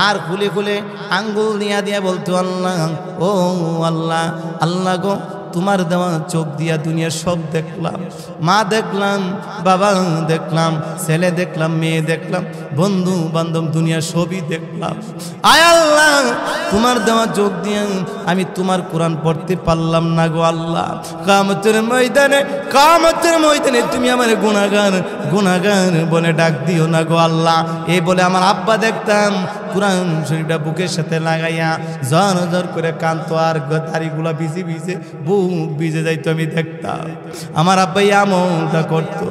আর খুলে খুলে আঙ্গুল দিয়া বলতো, আল্লাহ, ও আল্লাহ, আল্লাহ গো, তোমার দেওয়া চোখ দিয়া দুনিয়ার সব দেখলাম, মা দেখলাম, বাবা দেখলাম, ছেলে দেখলাম, মেয়ে দেখলাম, বন্ধু বান্ধব, দুনিয়ার সবই দেখলাম। আয় আল্লাহ, তোমার দেওয়া চোখ দিয়া আমি তোমার কোরআন পড়তে পারলাম না গো আল্লাহ। কিয়ামতের ময়দানে তুমি আমার গুনাহগার বলে ডাক দিও না গো আল্লাহ। এই বলে আমার আব্বা দেখতাম কোরআন শরীফটা বুকের সাথে লাগাইয়া ঝর ঝর করে কাঁদতো, আর দাড়িগুলা ভিজে ভিজে বুক ভিজে যাইতো। আমি দেখতাম আমার আব্বা এই আমলটা করতো।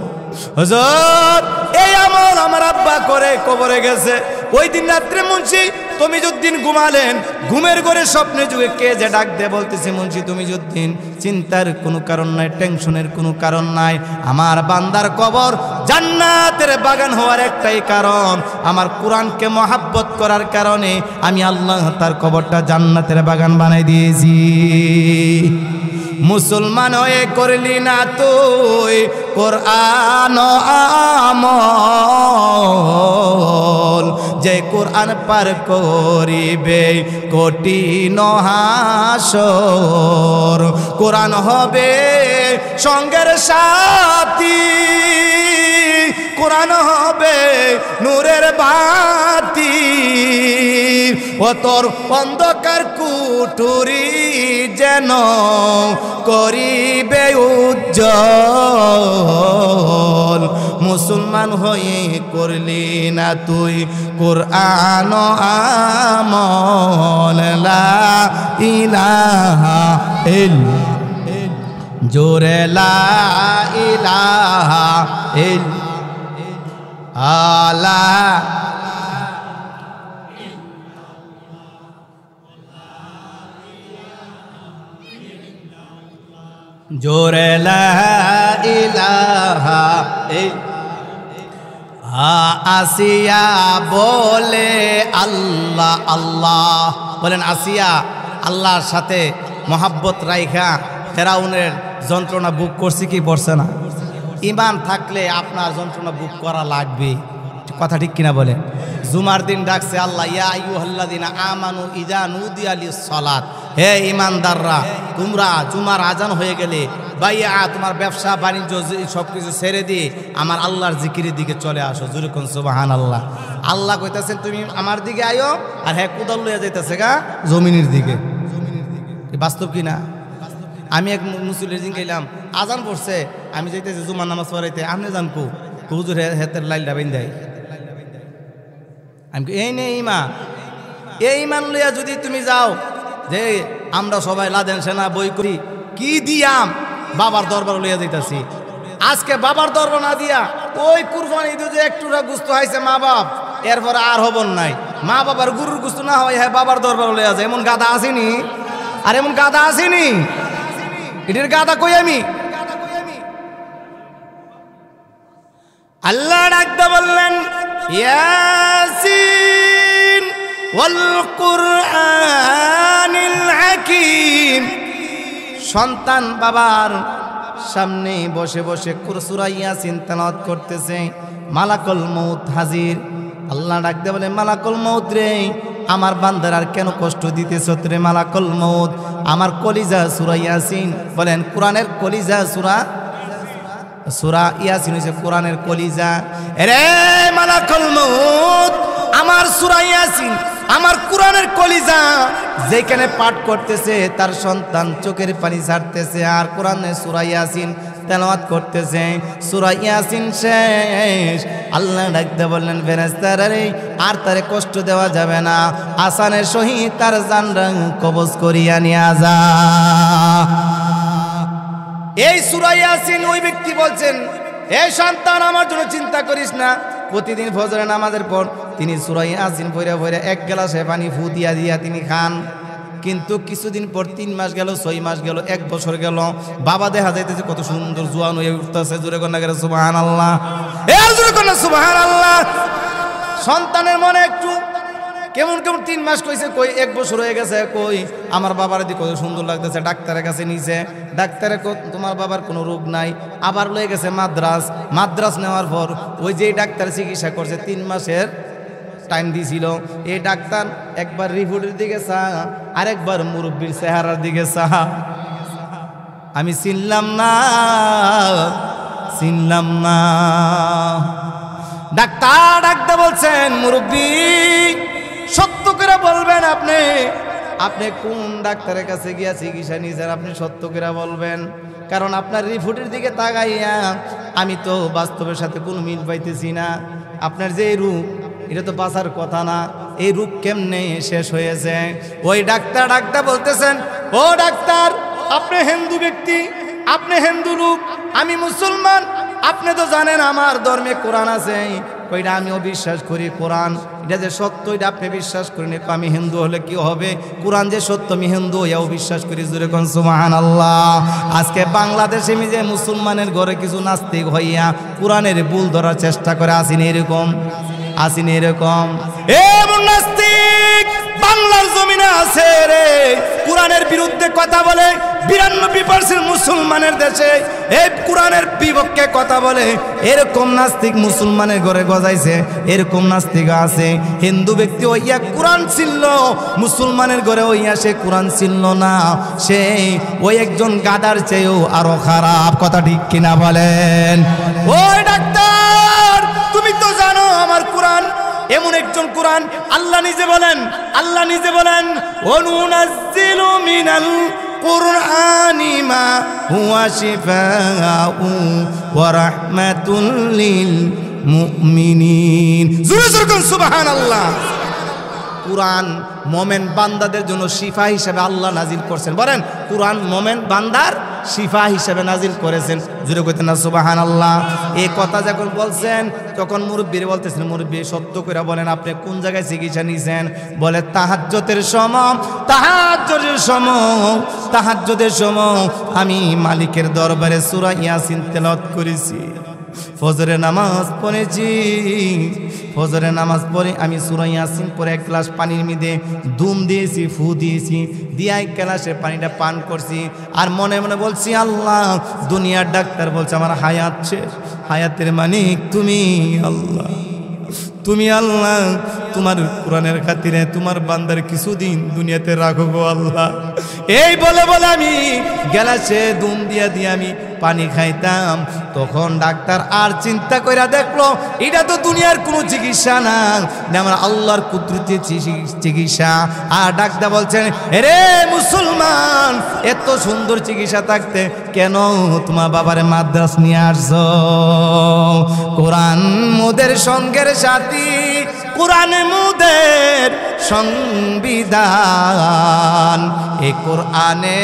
হুজুর, এই আমল আমার আব্বা করে কবরে গেছে। ওই দিন রাত্রে মুন্সি তমিজউদ্দিন ঘুমালেন, ঘুমের ঘরে স্বপ্নে যুগে কে যে ডাক দে বলতেছে, মুন্সি তমিজউদ্দিন, চিন্তার কোনো কারণ নাই, টেনশনের কোনো কারণ নাই। আমার বান্দার কবর জান্নাতের বাগান হওয়ার একটাই কারণ, আমার কোরআনকে মহাব্বত করার কারণে আমি আল্লাহ তার কবরটা জান্নাতের বাগান বানাই দিয়েছি। মুসলমান হয়ে করলি না তুই কোরআন আমল, যে কোরআন পার করিবে কঠিন হাসর। কোরআন হবে সঙ্গের সাথী, কোরআন হবে নূরের বাতি, ও তোর অন্ধকার কুঠুরি যেন করিবে উজ্জ্বল। মুসলমান হয়ে করলি না তুই কোরআন আমল, লা ইলাহা ইল্লাল্লাহ, জোরে লা ইলাহা ইল্লাল্লাহ। জোরে লা ইলাহা আসিয়া বলে আল্লাহ আল্লাহ, বলেন আসিয়া আল্লাহর সাথে মহাব্বত রাইখা ফেরাউনের যন্ত্রণা বুক করছি কি পড়ছে না? ঈমান থাকলে আপনার যন্ত্রণা বুক করা লাগবে, কথা ঠিক কিনা বলে? জুমার দিন ডাকছে আল্লাহ, ইয়া আইয়ুহাল্লাযিনা আমানু ইযা নুদিয়া লিস-সালাত, হে ঈমানদাররা তোমরা জুমার আজান হয়ে গেলে বাইয়া তোমার ব্যবসা বাণিজ্য সব কিছু ছেড়ে দিয়ে আমার আল্লাহর জিকিরের দিকে চলে আসো। জোরে কোন সুবহানাল্লাহ। আল্লাহ কইতাছেন তুমি আমার দিকে আয়ো, আর হ্যাঁ কোদাল লইয়া যাইতেছে গা জমিনের দিকে। বাস্তব কিনা? আমি এক মুসলিমের দিন গেলাম, আজান পড়ছে, আমি যাইতেছি জুমার নামাজ পড়াইতে, আপনি জানকো হুজুর হেতের লাইলটা বেঁধাই। আমি এই নে ইমান, এই ইমান লইয়া যদি তুমি যাও যে আমরা সবাই লাদেন সেনা বই করি কি দিয়াম, বাবার দরবার লইয়া যাইতাছি। আজকে বাবার দরবার না দিয়া ওই কুরবানি যে একটুরা গুস্ত হয়েছে মা বাপ, এরপরে আর হবন নাই। মা বাবার গুরুর গুস্ত না হয়, হ্যাঁ বাবার দরবার লইয়া যায়। এমন গাদা আসেনি? আর এমন গাদা আসেনি? এটির গাদা কই আমি? আল্লাহ ডাকতে বললেন ইয়াসিন ওয়াল কুরআনিল হাকীম। সন্তান বাবার সামনে বসে বসে সূরা ইয়াসিন তেলাওয়াত করতেছে, মালাকুল মউত হাজির। আল্লাহ ডাকতে বলে মালাকুল মউত রে, আমার বান্দার আর কেন কষ্ট দিতেছ রে মালাকুল মউত? আমার কলিজা সূরা ইয়াসিন, বলেন কোরআনের কলিজা সূরা ইয়াসিন হইছে কোরআনের কলিজা। রে মালাকুল মউত, আমার সূরা ইয়াসিন আমার কোরআনের কলিজা যেখানে পাঠ করতেছে তার সন্তান চোখের পানি ছাড়তেছে, আর কোরআনের সূরা ইয়াসিন তেলাওয়াত করতেছে। সূরা ইয়াসিন শেষ, আল্লাহ ডাকতে বললেন ফেরেশতারা রে, আর তারে কষ্ট দেওয়া যাবে না, আসানের সহিত তার জানরা কবজ করিয়া নিয়ে যা। এই সূরা ইয়াসিন ওই ব্যক্তি বলছেন, এই সন্তান আমার জন্য চিন্তা করিস না। প্রতিদিন ফজরের নামাজের পর তিনি সূরা ইয়াসিন পড়ে পড়ে এক গ্লাসে পানি ফু দিয়া দিয়া তিনি খান। কিন্তু কিছুদিন পর 3 মাস গেল, 6 মাস গেল, 1 বছর গেল, বাবা দেখা যাইতেছে কত সুন্দর জোয়ান হয়ে উঠতেছে। জোরে কন্যা করে সুবহানাল্লাহ, জোরে কন্যা সুবহানাল্লাহ। সন্তানের মনে একটু কেমন কেমন 3 মাস কইছে, কই 1 বছর হয়ে গেছে, কই আমার বাবার দিকে কত সুন্দর লাগতেছে। ডাক্তারের কাছে নিছে, ডাক্তারে তোমার বাবার কোনো রোগ নাই। আবার লয়ে গেছে মাদ্রাস নেওয়ার পর ওই যে ডাক্তার চিকিৎসা করছে 3 মাসের টাইম দিছিল, এই ডাক্তার একবার রিপোর্টের দিকে চা, আরেকবার মুরব্বীর চেহারার দিকে চা। আমি চিনলাম না। ডাক্তার ডাকতে বলছেন, মুরব্বী সত্য করে বলবেন আপনি কোন ডাক্তারের কাছে গিয়া চিকিৎসা নিয়েছেন, আপনি সত্য করে বলবেন, কারণ আপনার রিপোর্টের দিকে তাকাইয়া আমি তো বাস্তবের সাথে কোনো মিল পাইতেছি না। আপনার যে রূপ, এটা তো বাঁচার কথা না, এই রূপ কেমনে শেষ হয়েছে? ওই ডাক্তার বলতেছেন, ও ডাক্তার আপনি হিন্দু ব্যক্তি, আপনি হিন্দু লোক, আমি মুসলমান, আপনি তো জানেন আমার ধর্মে কোরআন আছে, ওইটা আমিও বিশ্বাস করি। কোরআন এটা যে সত্য এটা আপনি বিশ্বাস করেন, আমি হিন্দু হলে কি হবে? কোরআন যে সত্য আমি হিন্দু এও বিশ্বাস করি। জোরে কোন সুবহানাল্লাহ। আজকে বাংলাদেশে যে মুসলমানের ঘরে কিছু নাস্তিক হইয়া কোরআনের ভুল ধরার চেষ্টা করে, আসেনি এরকম? এমন নাস্তিক বাংলার জমিনে আছে রে, কোরআন কোরআনের বিরুদ্ধে কথা বলে 92% মুসলমানের দেশে এই কোরআনের বিপক্ষে কথা বলে, এরকম নাস্তিক মুসলমানের ঘরে গজাইছে, এরকম নাস্তিক আছে। হিন্দু ব্যক্তি হইয়া কোরআন ছিল, মুসলমানের ঘরে হইয়া সে কোরআন ছিল না, সে ওই একজন গাদার চেয়েও আরো খারাপ। কথা ঠিক কিনা বলেন? ওই ডাক্তার, তুমি তো জানো আমার কোরআন এমন একজন কোরআন, আল্লাহ নিজে বলেন অনুনাজ্জিলু মিনাল কুরআনি মা হুয়া শিফাউ ওয়া রাহমাতুল লিল মুমিনিন। জোরে জোরে কোন সুবহানাল্লাহ। কোরআন মোমেন বান্দাদের জন্য শিফা হিসেবে আল্লাহ নাজিল করছেন। বলেন, কোরআন মোমেন বান্দার শিফা হিসেবে নাজিল করেছেন। জোরে কইতেন না সুবহানাল্লাহ। এই কথা যখন বলছেন তখন মুরব্বীরে বলতেছেন, মুরব্বী সত্য করে বলেন আপনি কোন জায়গায় চিকিৎসা নিয়েছেন? বলে তাহাজ্জুদের সময় আমি মালিকের দরবারে সূরা ইয়াসিন তেলাওয়াত করেছি, ফজরের নামাজ পড়েছি, ফজরের নামাজ পড়ে আমি সূরা ইয়াসিন পরে এক গ্লাস পানির মধ্যে দুম দিয়েছি, ফু দিয়েছি, দিয়ে এক গ্লাসে পানিটা পান করছি, আর মনে মনে বলছি আল্লাহ, দুনিয়ার ডাক্তার বলছে আমার হায়াত শেষ, হায়াতের মালিক তুমি আল্লাহ, তুমি আল্লাহ, তোমার কোরআনের খাতিরে তোমার বান্দার কিছুদিন দুনিয়াতে রাখো গো আল্লাহ। এই বলে আমি গ্লাসে দুম দিয়া আমি পানি খাইতাম। তখন ডাক্তার আর চিন্তা কইরা দেখলো এটা তো দুনিয়ার কোনো চিকিৎসা না, আমার আল্লাহর কুদরতি চিকিৎসা। আর ডাক্তার বলছেন, রে মুসলমান, এত সুন্দর চিকিৎসা থাকতে কেন তোমার বাবারে মাদ্রাস নিয়ে আসছো? কোরআন মোদের সঙ্গের সাথী, কোরআন মোদের সংবিধান, এ কোরআনে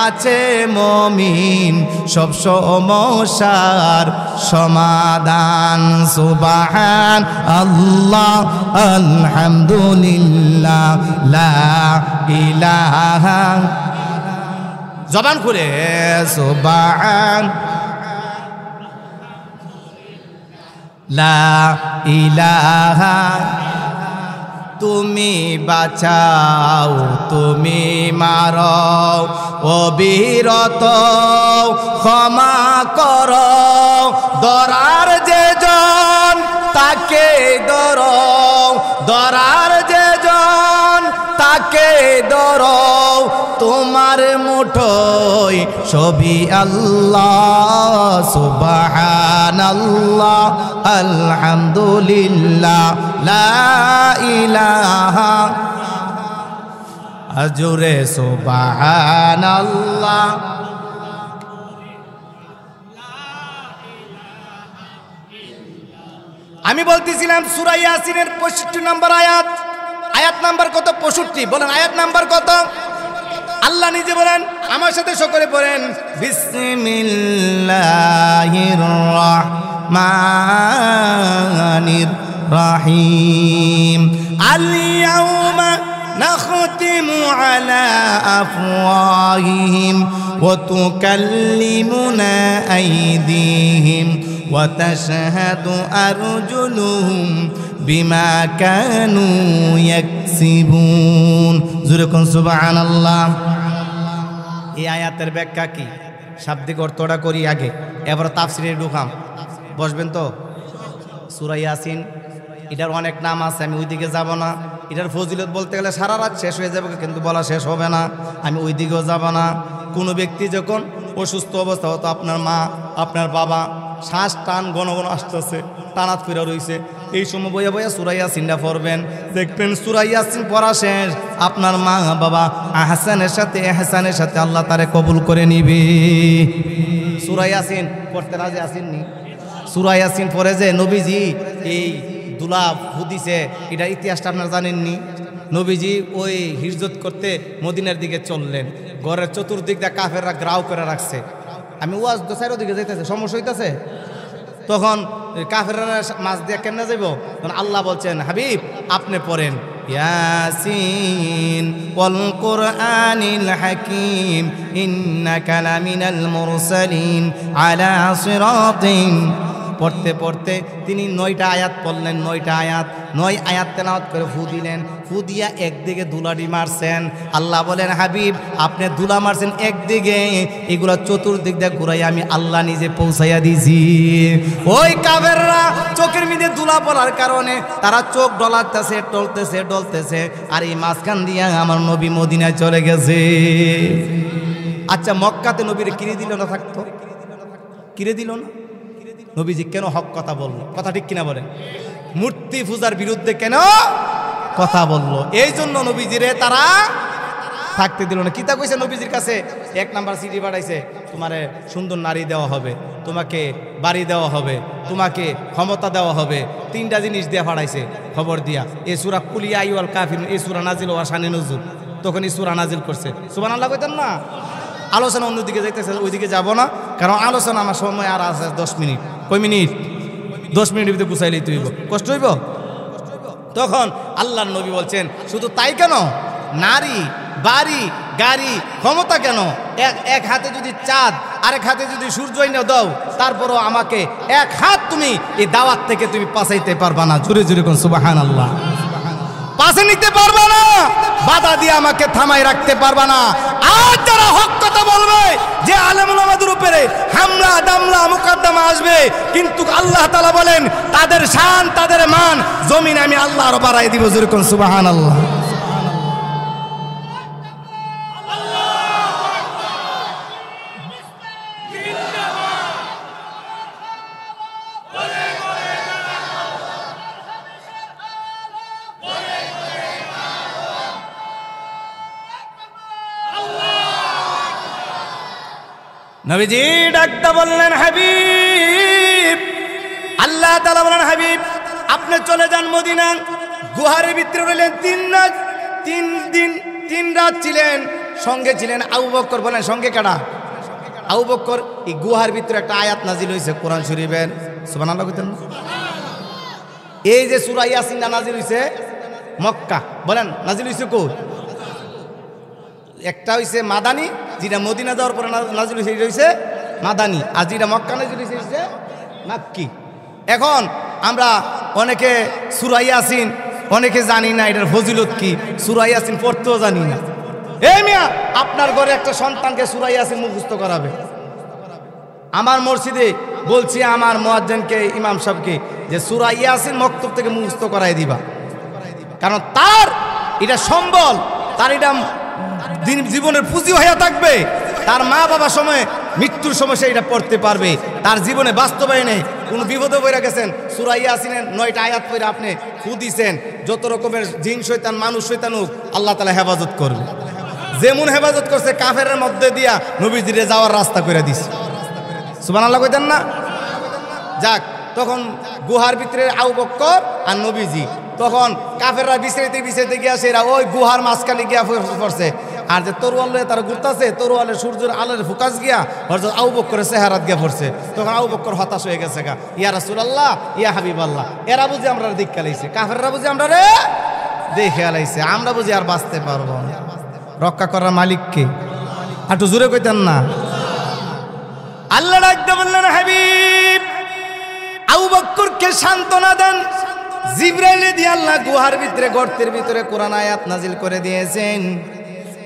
আছে মুমিন সব সমস্যার সমাধান। সুবহান আল্লাহ আলহামদুলিল্লাহ লা ইলাহা, জবান খুলে সুবহান লা ইলাহা, তুমি বাঁচাও তুমি মারো, অবিরত ক্ষমা করো, দরার যে জন তাকে ধরো, দরার যে জন তাকে ধরো, তোমার মুঠোয় সবই আল্লাহ। সুবহানাল্লাহ আলহামদুলিল্লাহ লা ইলাহা, আজুরে সুবহানাল্লাহ। আমি বলতেছিলাম সূরা ইয়াসিনের 65 নম্বর আয়াত, আয়াত নাম্বার কত? 65। বলেন আয়াত নাম্বার কত? আল্লাহ নিজে বলেন, আমার সাথে সকলে পড়েন, বিসমিল্লাহির রাহমানির রাহিম। আল ইয়াউমা নাখতিমু আলা আফওয়াহিহিম ওয়া তুকাল্লিমুনা আইদিহিম ওয়া তাশহাদু আরজুলুহুম বিমা কানু ইয়াকসিবুন। জোরে কোন সুবহানাল্লাহ। এই আয়াতের ব্যাখ্যা কি? শাব্দিক অর্থটা করি আগে, এবার তাফসিরে ঢুকাম। বসবেন তো? সূরা ইয়াসিন এটার অনেক নাম আছে, আমি ওইদিকে যাব না। এটার ফজিলত বলতে গেলে সারা রাত শেষ হয়ে যাবে, কিন্তু বলা শেষ হবে না, আমি ওইদিকেও যাব না। কোনো ব্যক্তি যখন অসুস্থ অবস্থা হতো, আপনার মা আপনার বাবা শ্বাস টান ঘন ঘন আসতেছে, টানাত ফিরা রয়েছে, এই সময় বইয়া বইয়া সূরা ইয়াসিনটা পড়বেন, দেখবেন সূরা ইয়াসিন পড়া শেষ, আপনার মা বাবা আহসানের সাথে আল্লাহ তারে কবুল করে নিবে। সূরা ইয়াসিন পড়তে রাজি আসেননি? সূরা ইয়াসিন পড়ে যে নবীজি এই দুলাভ হুদিছে, এটা ইতিহাসটা আপনারা জানেননি? নবীজি ওই হিজরত করতে মদিনার দিকে চললেন, ঘরের চতুর্দিক দিয়ে কাফেররা গ্রাও করে রাখছে। আমি ওয়াজ তো চারিদিকে যাইতেছে, সমস্যা হইতেছে। তখন কাফেররা মাছ দিয়ে কেন যাইব? তখন আল্লাহ বলছেন, হাবিব আপনি পড়েন, ইয়াসিন ওয়াল কুরআনিল হাকীম ইন্নাকা লামিনাল মুরসালিন আলা সিরাতিন পড়তে পড়তে তিনি 9টা আয়াত পড়লেন, 9টা আয়াত, 9 আয়াত তেলাওয়াত করে ফু দিলেন। ফু দিয়া একদিকে দুলাডি মারছেন। আল্লাহ বলেন, হাবিব আপনি দুলা মারছেন একদিকে, এগুলো চতুর্দিক দিয়ে ঘুরাই আমি আল্লাহ নিজে পৌঁছাইয়া দিছি। ওই কাফেররা চোখের মধ্যে দুলা পড়ার কারণে তারা চোখ ডলাতেছে, টলতেছে, ডলতেছে, আর এই মাঝখান দিয়া আমার নবী মদিনায় চলে গেছে। আচ্ছা, মক্কাতে নবীরে কিনে দিল না থাকতো? কিরে দিল না? নবীজি কেন হক কথা বললো? কথা ঠিক কিনা বলেন? মূর্তি পূজার বিরুদ্ধে কেন কথা বললো? এই জন্য নবীজিরে তারা থাকতে দিল না। কিতা কইছে নবীজির কাছে? 1 নাম্বার চিঠি পাঠাইছে, তোমারে সুন্দর নারী দেওয়া হবে, তোমাকে বাড়ি দেওয়া হবে, তোমাকে ক্ষমতা দেওয়া হবে, 3টা জিনিস দিয়ে পাঠাইছে খবর দিয়া। এ সূরা কুল ইয়া আইয়ুহাল কাফিরুন, এই সূরা নাজিল ওয়া শানে নুজুল, তখন এই সূরা নাজিল করছে। সুবহানাল্লাহ কইতেন না? আলোচনা অন্যদিকে যাইতেছে, ওইদিকে যাব না, কারণ আলোচনা আমার সময় আর আছে 10 মিনিট। কয় মিনিট? 10 মিনিটের ভিতরে গুছাইলেই তুইব, কষ্ট হইব। তখন আল্লাহর নবী বলছেন, শুধু তাই কেন, নারী, বাড়ি, গাড়ি, ক্ষমতা কেন? এক হাতে যদি চাঁদ, আরেক হাতে যদি সূর্য এনে দাও, তারপরও আমাকে এক হাত তুমি এই দাওয়াত থেকে তুমি পাছাইতে পারবা না। জোরে জোরে কোন সুবহানাল্লাহ। পাশে নিতে পারবা না, বাধা দিয়ে আমাকে থামাই রাখতে পারবা না। আর যারা হক কথা বলবে, যে আলেম ওলামাদের উপরে হামলা দামলা মুকদ্দমা আসবে, কিন্তু আল্লাহ তাআলা বলেন তাদের শান, তাদের মান জমিন আমি আল্লাহ আরো বাড়াই দিব। জোরে কোন সুবহানাল্লাহ। নবীজি ডাকতে বললেন, হাবিব, আল্লাহ তাআলা বলেন, হাবিব আপনি চলে যান মদিনা। গুহারের ভিতরে রইলেন 3 দিন 3 রাত ছিলেন। সঙ্গে ছিলেন আবু বকর। বলেন সঙ্গে কারা? আবু বকর। এই গুহার ভিতরে একটা আয়াত নাজিল হয়েছে কোরআন শরীফের, সুবহানাল্লাহ কইতেন না? এই যে সূরা ইয়াসিন নাজিল হয়েছে মক্কা। বলেন নাজিল হয়েছে কই? একটা হইছে মাদানি, যেটা মদিনা যাওয়ার পরে নাজিল হয়েছে মাদানি, আর যেটা মক্কা নাজিল হয়েছে মাক্কি। এখন আমরা অনেকে সূরা ইয়াসিন অনেকে জানি না এটার ফজিলত কি, সূরা ইয়াসিন পড়তেও জানি না। এই মিয়া, আপনার ঘরে একটা সন্তানকে সূরা ইয়াসিন মুখস্থ করাবে। আমার মসজিদে বলছি আমার মুয়াজ্জিনকে, ইমাম সাহেবকে, যে সূরা ইয়াসিন মক্তব থেকে মুখস্থ করাই দিবা, কারণ তার এটা সম্বল, তার এটা জীবনের পুঁজি হয়ে থাকবে। তার মা বাবার সময়, মৃত্যুর সময় সে এটা পড়তে পারবে। তার জীবনে বাস্তবায়নে কোনো বিপদে পড়ে গেছেন, সূরা ইয়াসিনের 9টা আয়াত পড়ে আপনি ফু দিছেন, যত রকমের জিন শয়তান মানুষ শয়তান হোক আল্লাহ তাআলা হেফাজত করবে। যেমন হেফাজত করছে কাফেরের মধ্যে দিয়া নবীজিরে যাওয়ার রাস্তা করে দিছে। সুবহানাল্লাহ কইতেন না? যাক, তখন গুহার ভিতরে আবু বকর আর নবীজি, তখন কাফেররা বিছাইতে গিয়া সেরা ওই গুহার মাঝখানে গিয়া পড়ছে। আর যে তরোয়াল লয়ে তারা ঘুরতেছে, তরোয়ালের সূর্যের আলোর ফোকাস গিয়া হযরত আবু বকরের চেহারাত গিয়া পড়ছে। তখন আবু বকর হতাশ হয়ে গেছে, গা ইয়া রাসূলুল্লাহ, ইয়া হাবিবাল্লাহ, এরা বুঝি আমরা দেখে লাইছে, কাফেররা বুঝি আমরা রে দেখে লাইছে, আমরা বুঝি আর বাঁচতে পারবো না। রক্ষা করার মালিক কে? একটু জোরে কইতেন না? আল্লাহ ডাকতে বললেন, হাবিব আবু বকরকে সান্ত্বনা দেন। জিবরাইল দিয়ে আল্লাহ গুহার ভিতরে, গর্তের ভিতরে কোরআন আয়াত নাজিল করে দিয়েছেন।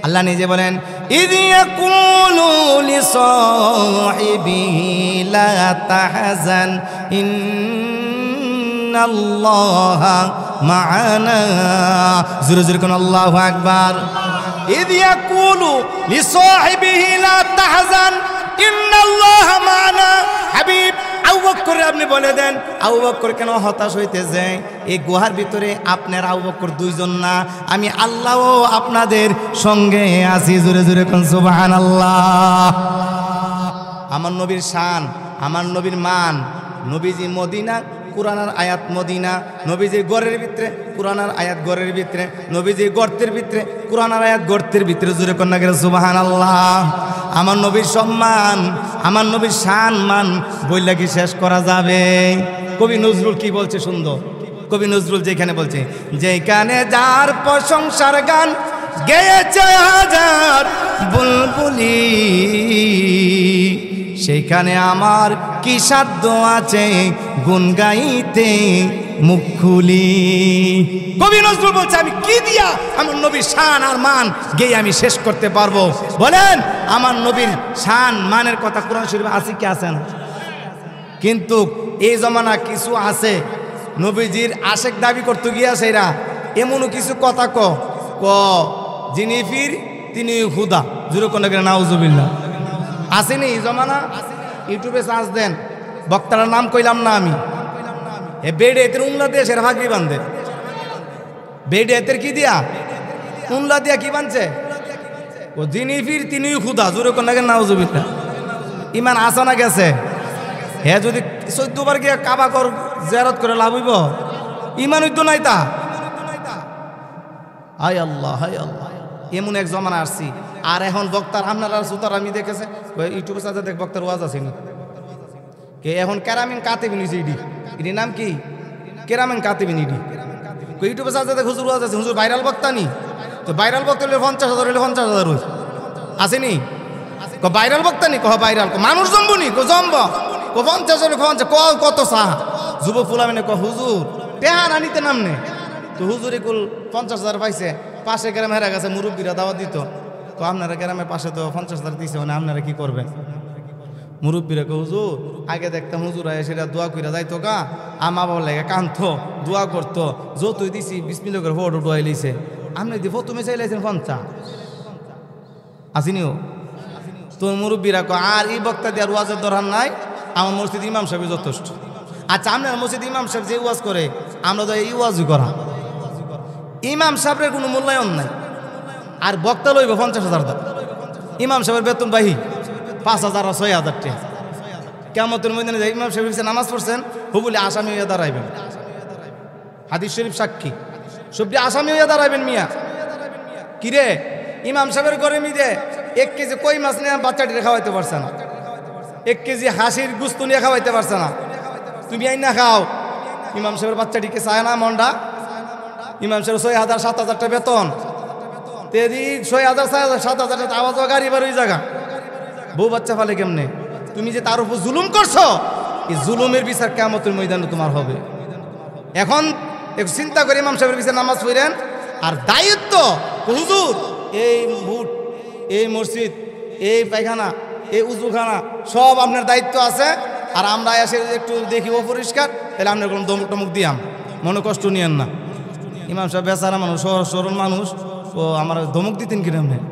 আল্লাহ নিজে বলেন, ইয ইয়াকুলু লিসাহিবিহি লা তাহজান ইন্নাল্লাহা মা'ানা। জোরে জোরে কোন আল্লাহু আকবার। ইয ইয়াকুলু লিসাহিবিহি লা তাহজান ইন্নাল্লাহা মা'ানা। হাবিব আবু বকর আপনি বলে দেন, আবু বকর কেন হতাশ হইতেছে? এই গুহার ভিতরে আপনার আবু বকর 2 জন না, আমি আল্লাহও আপনাদের সঙ্গে আছি। জোরে জোরে কোন সুবহানাল্লাহ। আমার নবীর শান, আমার নবীর মান, নবীজি মদিনা, কোরআনের আয়াত মদিনা, নবীজির ঘরের ভিতরে কোরআনের আয়াত ঘরের ভিতরে, নবীজির গর্তের ভিতরে কোরআনের আয়াত গর্তের ভিতরে। জোরে কন্যা গেলে সুবহানাল্লাহ। আমার নবীর সম্মান, আমার নবীর শান মান বইলা কি শেষ করা যাবে? কবি নজরুল কি বলছে সুন্দর, কবি নজরুল যেখানে বলছে, যেখানে যার প্রশংসার গান গেয়েছে হাজার বুলবুলি, সেইখানে আমার কি সাধ্য আছে গুণ গাইতে মুখ খুলি। কবি নজরুল বলছে আমি কি দিয়া আমার নবীর শান আর মান গেয়ে আমি শেষ করতে পারবো? বলেন আমার নবীর শান মানের কথা কোরআন শরীফে আছে কি আছে না? কিন্তু এই জমানা কিছু আছে নবীজির আশেক দাবি করতে গিয়া সেরা এমনও কিছু কথা ক যিনি ফির তিনি খুদা জুরো কোন নাউজুবিল্লাহ আসেনি এই জমানা। ইউটিউবে সার্চ দেন, বক্তার নাম কইলাম না আমি, এ বেডে এতের উংলা দিয়ে সেরা ভাগরি বান্ধে, বেডে এতের কি দিয়া উংলা দিয়া কি বানছে ও যিনি ফির তিনি খুদা জুরো কোন নাউজুবিল্লাহ। ইমান আসানা গেছে হে যদি 14 বার গিয়া কাবা কর জিয়ারত করে লাভ হইব? ইমান হইতো নাই তা। হায় আল্লাহ হায় আল্লাহ, এমন এক জমানা আসছি। আর এখন বক্তার আপনারা সুতার আমি দেখেছে ইউটিউবে সাথে দেখ বক্তার ওয়াজ আছে কে এখন কেরামিন কাতিবিন ইডি, এটির নাম কি কেরামিন কাতিবিন ইডি। ইউটিউবে সাথে দেখ হুজুর ওয়াজ আছে, হুজুর ভাইরাল বক্তা নি, তো ভাইরাল বক্তা হলে 50,000 হলে 50,000 হই আসেনি। ভাইরাল বক্তা নি কহ ভাইরাল মানুষ জম্বু নি জম্ব 50 হলে 50 কত সাহ যুব ফুলা মানে হুজুর টেহা রানিতে নামনে। তো হুজুর একুল 50,000 পাইছে, পাশে গ্রামে হেরা গেছে মুরব্বীরা দাওয়াত দিত, তো আপনারা গ্রামের পাশে তো 50,000 দিছে, মানে আপনারা কি করবেন? মুরব্বীরা হুজুর আগে দেখতাম হুজুর আয় সেটা দোয়া কইরা যাইতো গা, আমা বাবা লাগে কানতো দোয়া করতো, যতই দিছি বিসমিল্লাহ করে ফটো ডোয়াই লইছে, আপনি দি ফটো মে চাইলাইছেন 50 আসিনিও। তো মুরব্বীরা আর এই বক্তা দেওয়ার ওয়াজের দরকার নাই, আমার মসজিদ ইমাম সাহেব যথেষ্ট। আচ্ছা আপনার মসজিদ ইমাম সাহেব যে ওয়াজ করে আমরা তো এই ওয়াজই করা, ইমাম সাহেবের কোনো মূল্যায়ন নাই, আর বক্তা লইব 50,000 টাকা, ইমাম সাহেবের বেতন বাহি 5,000 আর 6,000 টাকা। কিয়ামতের ময়দানে যে ইমাম সাহেব নামাজ পড়ছেন হুবুলি আসামি হইয়া দাঁড়াইবেন, হাদিস শরীফ সাক্ষী, সবটি আসামি হইয়া দাঁড়াইবেন। মিয়া কিরে ইমাম সাহেবের ঘরে মিদে 1 কেজি কই মাছ নিয়ে বাচ্চাটি খাওয়াইতে পারছে না, 1 কেজি হাসির গুস্ত নিয়ে খাওয়াইতে পারছে না, তুমি আইন না খাও। ইমাম সাহেবের বাচ্চাটিকে চায় না মন্ডা, ইমাম সাহেব 6,000 7,000 টাকা বেতন, তেদি 6,000 7,000 টাকা আওয়াজ গাড়ি বার ওই জায়গা, বউ বাচ্চা ফালে কেমনে? তুমি যে তার উপর জুলুম করছো, এই জুলুমের বিচার কিয়ামতের ময়দানে তোমার হবে। এখন একটু চিন্তা করে ইমাম সাহেবের বিচার নামাজ পড়েন। আর দায়িত্ব হুজুর এই বুট এই মসজিদ এই পায়খানা এই উজুখানা সব আপনার দায়িত্ব আছে, আর আমরা এসে একটু দেখি অপরিষ্কার, তাহলে আপনার কোনো দমক টমক দিয়াম, মনে কষ্ট নিয়েন না। ইমাম সাহেব বেচারা মানুষ, সরল মানুষ, ও আমার ধমক দিতেন কিরম নেই,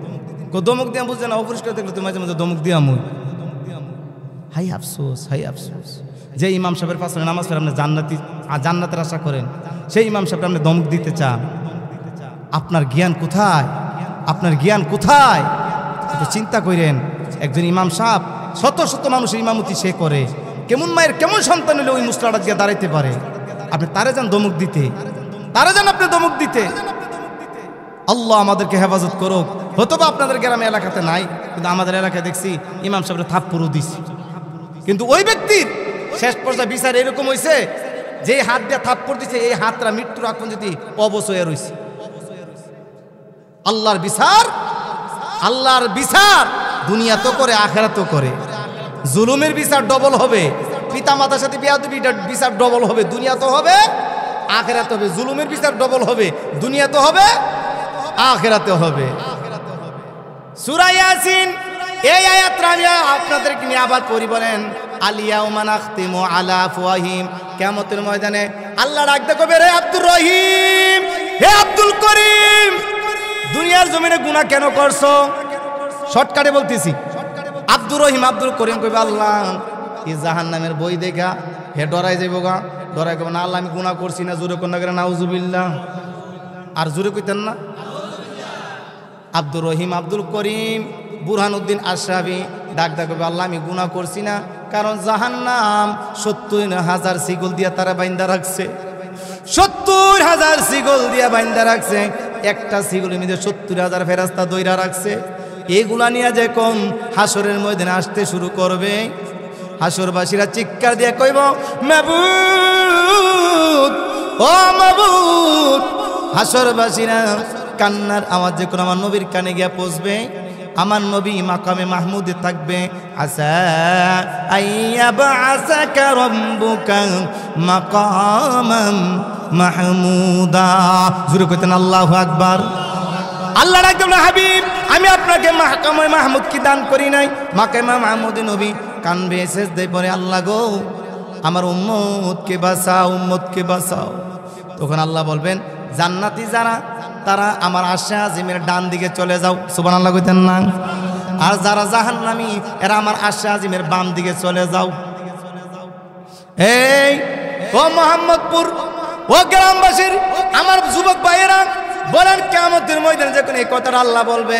ধমক দিয়া বুঝছে না, অপরিষ্কার দেখলে তো মাঝে মাঝে ধমক দিয়াম। হাই আফসোস হাই আফসোস, যে ইমাম সাহেবের পাশে নামাজ পড়ে আপনি জান্নাতের আশা করেন, সেই ইমাম সাহেব আপনি ধমক দিতে চান। আপনার জ্ঞান কোথায়? আপনার জ্ঞান কোথায়? একটু চিন্তা করেন। একজন ইমাম সাহেব শত শত মানুষের ইমামতি সে করে, কেমন মায়ের কেমন সন্তান হলে ওই মুসলাটা দিয়ে দাঁড়াইতে পারে? আপনি তারে যান ধমক দিতে, তারে যান আপনি ধমক দিতে। আল্লাহ আমাদেরকে হেফাজত করুক। হয়তো বা আপনাদের গ্রামে এলাকাতে নাই, কিন্তু আমাদের এলাকায় দেখছি ইমাম সাহেবের থাপ্পড়ও দিছি, কিন্তু ওই ব্যক্তির শেষ পর্যায়ে বিচার এরকম হয়েছে যে হাত দিয়ে থাপ্পড় দিছে এই হাতটা মৃত্যুর আগ পর্যন্ত অবশ হয়ে রয়েছে। আল্লাহর বিচার, আল্লাহর বিচার দুনিয়া তো করে আখেরাত তো করে। জুলুমের বিচার ডবল হবে, পিতা মাতার সাথে বিয়াদবির বিচার ডবল হবে, দুনিয়া তো হবে আখেরাত হবে। জুলুমের বিচার ডবল হবে, দুনিয়া তো হবে আখেরাতে হবে। সূরা ইয়াসিন এই আয়াতটা আমি আপনাদেরকে নিয়ে আবার পড়ি। বলেন আলিয়াউমা নাখতিমু আলা আফওয়াহিম, কিয়ামতের ময়দানে আল্লাহ ডাকতে কবে, রে আব্দুর রহিম, হে আব্দুল করিম, দুনিয়ার জমিনে গুনাহ কেন করছো? শর্টকাটে বলতেছি, আব্দুর রহিম আব্দুল করিম কইবে আল্লাহ এই জাহান্নামের বই দেখা হে ডরাই যাইব গা, ডরাই কবে না আল্লাহ আমি গুনাহ করছি না, জোরে কোন করে নাউজুবিল্লাহ, আর জোরে কইতেন না। আব্দুর রহিম আব্দুল করিম বুরহানুদ্দিন আশরাফি ডাক ডাক কবে আল্লাহ আমি গুনাহ করছি না, কারণ জাহান্নাম 70,000 শিকল দিয়া তারা বাইন্দা রাখছে, 70,000 শিকল দিয়া বাইন্দা রাখছে, একটা শিকলের মধ্যে 70,000 ফেরেশতা দইরা রাখছে। এগুলা নিয়ে যে কোন হাসরের ময়দানে আসতে শুরু করবে, হাসরবাসীরা চিৎকার দিয়ে কইব মাবুদ ও মাবুদ। হাসরবাসীরা কান্নার আওয়াজ যে কোন আমার নবীর কানে গিয়া পৌঁছবে, আমার নবী মাকামে মাহমুদে থাকবে। আসা আইয়াবআসাকা রাব্বুকা মাকামান মাহমুদা। জোরে কইতেন আল্লাহু আকবার। আল্লাহ রাখবেন হাবিব, আমি আপনাকে মাকামে মাহমুদ কি দান করি নাই? মাকামে মাহমুদে নবী কানবে, সেজদায় পড়ে, আল্লাহ গো আমার উম্মতকে বাঁচাও, উম্মতকে বাঁচাও। তখন আল্লাহ বলবেন জান্নাতি যারা তারা আমার আরশে আজিমের ডান দিকে চলে যাও, সুবহানাল্লাহ কইতেন না? আর যারা জাহান্নামী এরা আমার আরশে আজিমের বাম দিকে চলে যাও। এই ও মোহাম্মদপুর, ও গ্রামবাসীর আমার যুবক ভাইয়েরা, বলেন কিয়ামতের ময়দানে যখন এই কথাটা আল্লাহ বলবে,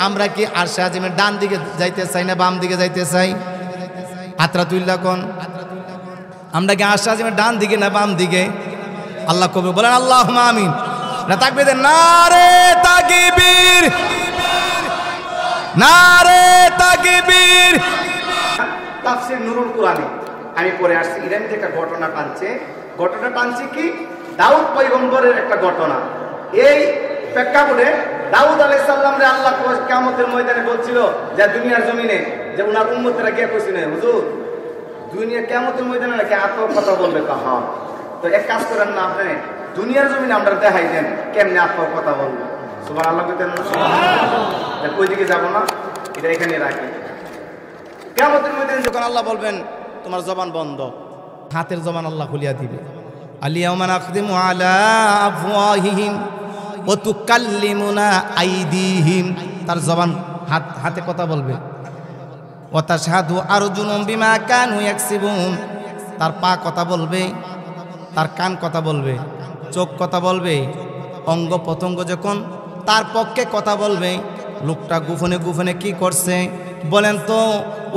আমরা কি আরশে আজিমের ডান দিকে যাইতে চাই না বাম দিকে যাইতে চাই? আত্রাতুল্লাহ কোন, আমরা কি আরশে আজিমের ডান দিকে না বাম দিকে? আল্লাহ কবে বলেন আল্লাহুম্মা আমিন। না তাকবীর দেন, নারে তাকবীর, নারে তাকবীর। তাফসীর নুরুল কোরআনে আমি পড়ে আসছি, ইরান থেকে ঘটনা টানছে কি দাউদ পয়গম্বরের একটা ঘটনা। এই প্রেক্ষাপটে দাউদ আলাইহিস সালামরে আল্লাহ কিয়ামতের ময়দানে বলছিল যে দুনিয়ার জমিনে যে উনার উম্মতেরা কে কইছিলেন, হুজুর দুনিয়া কিয়ামতের ময়দানে নাকি কথা বলবে। কাহা তো এক কাজ করেন না, আপনি দুনিয়ার জমিনে আমরা দেখাই দেন কেমনে কথা বলবো। সুবহানাল্লাহ কইতেন না? সুবহানাল্লাহ। কই দিকে যাব না, এটা এখানে রাখি। কিয়ামতের ময়দানে যখন আল্লাহ বলবেন তোমার জবান বন্ধ, হাতের জবান আল্লাহ খুলিয়া দিবে। আলিয়াউমা নাখদিমু আলা আফওয়াহিহিম ওয়া তুকাল্লিমুনা আইদিহিম, তার জবান হাতে কথা বলবে। ওয়া তাশহাদু আরজুলুহুম বিমা কানু ইয়াকসিবুন, তার পা কথা বলবে, তার কান কথা বলবে, চোখ কথা বলবে, অঙ্গ প্রত্যঙ্গ যখন তার পক্ষে কথা বলবে। লোকটা গোপনে গোপনে কি করছে বলেন তো?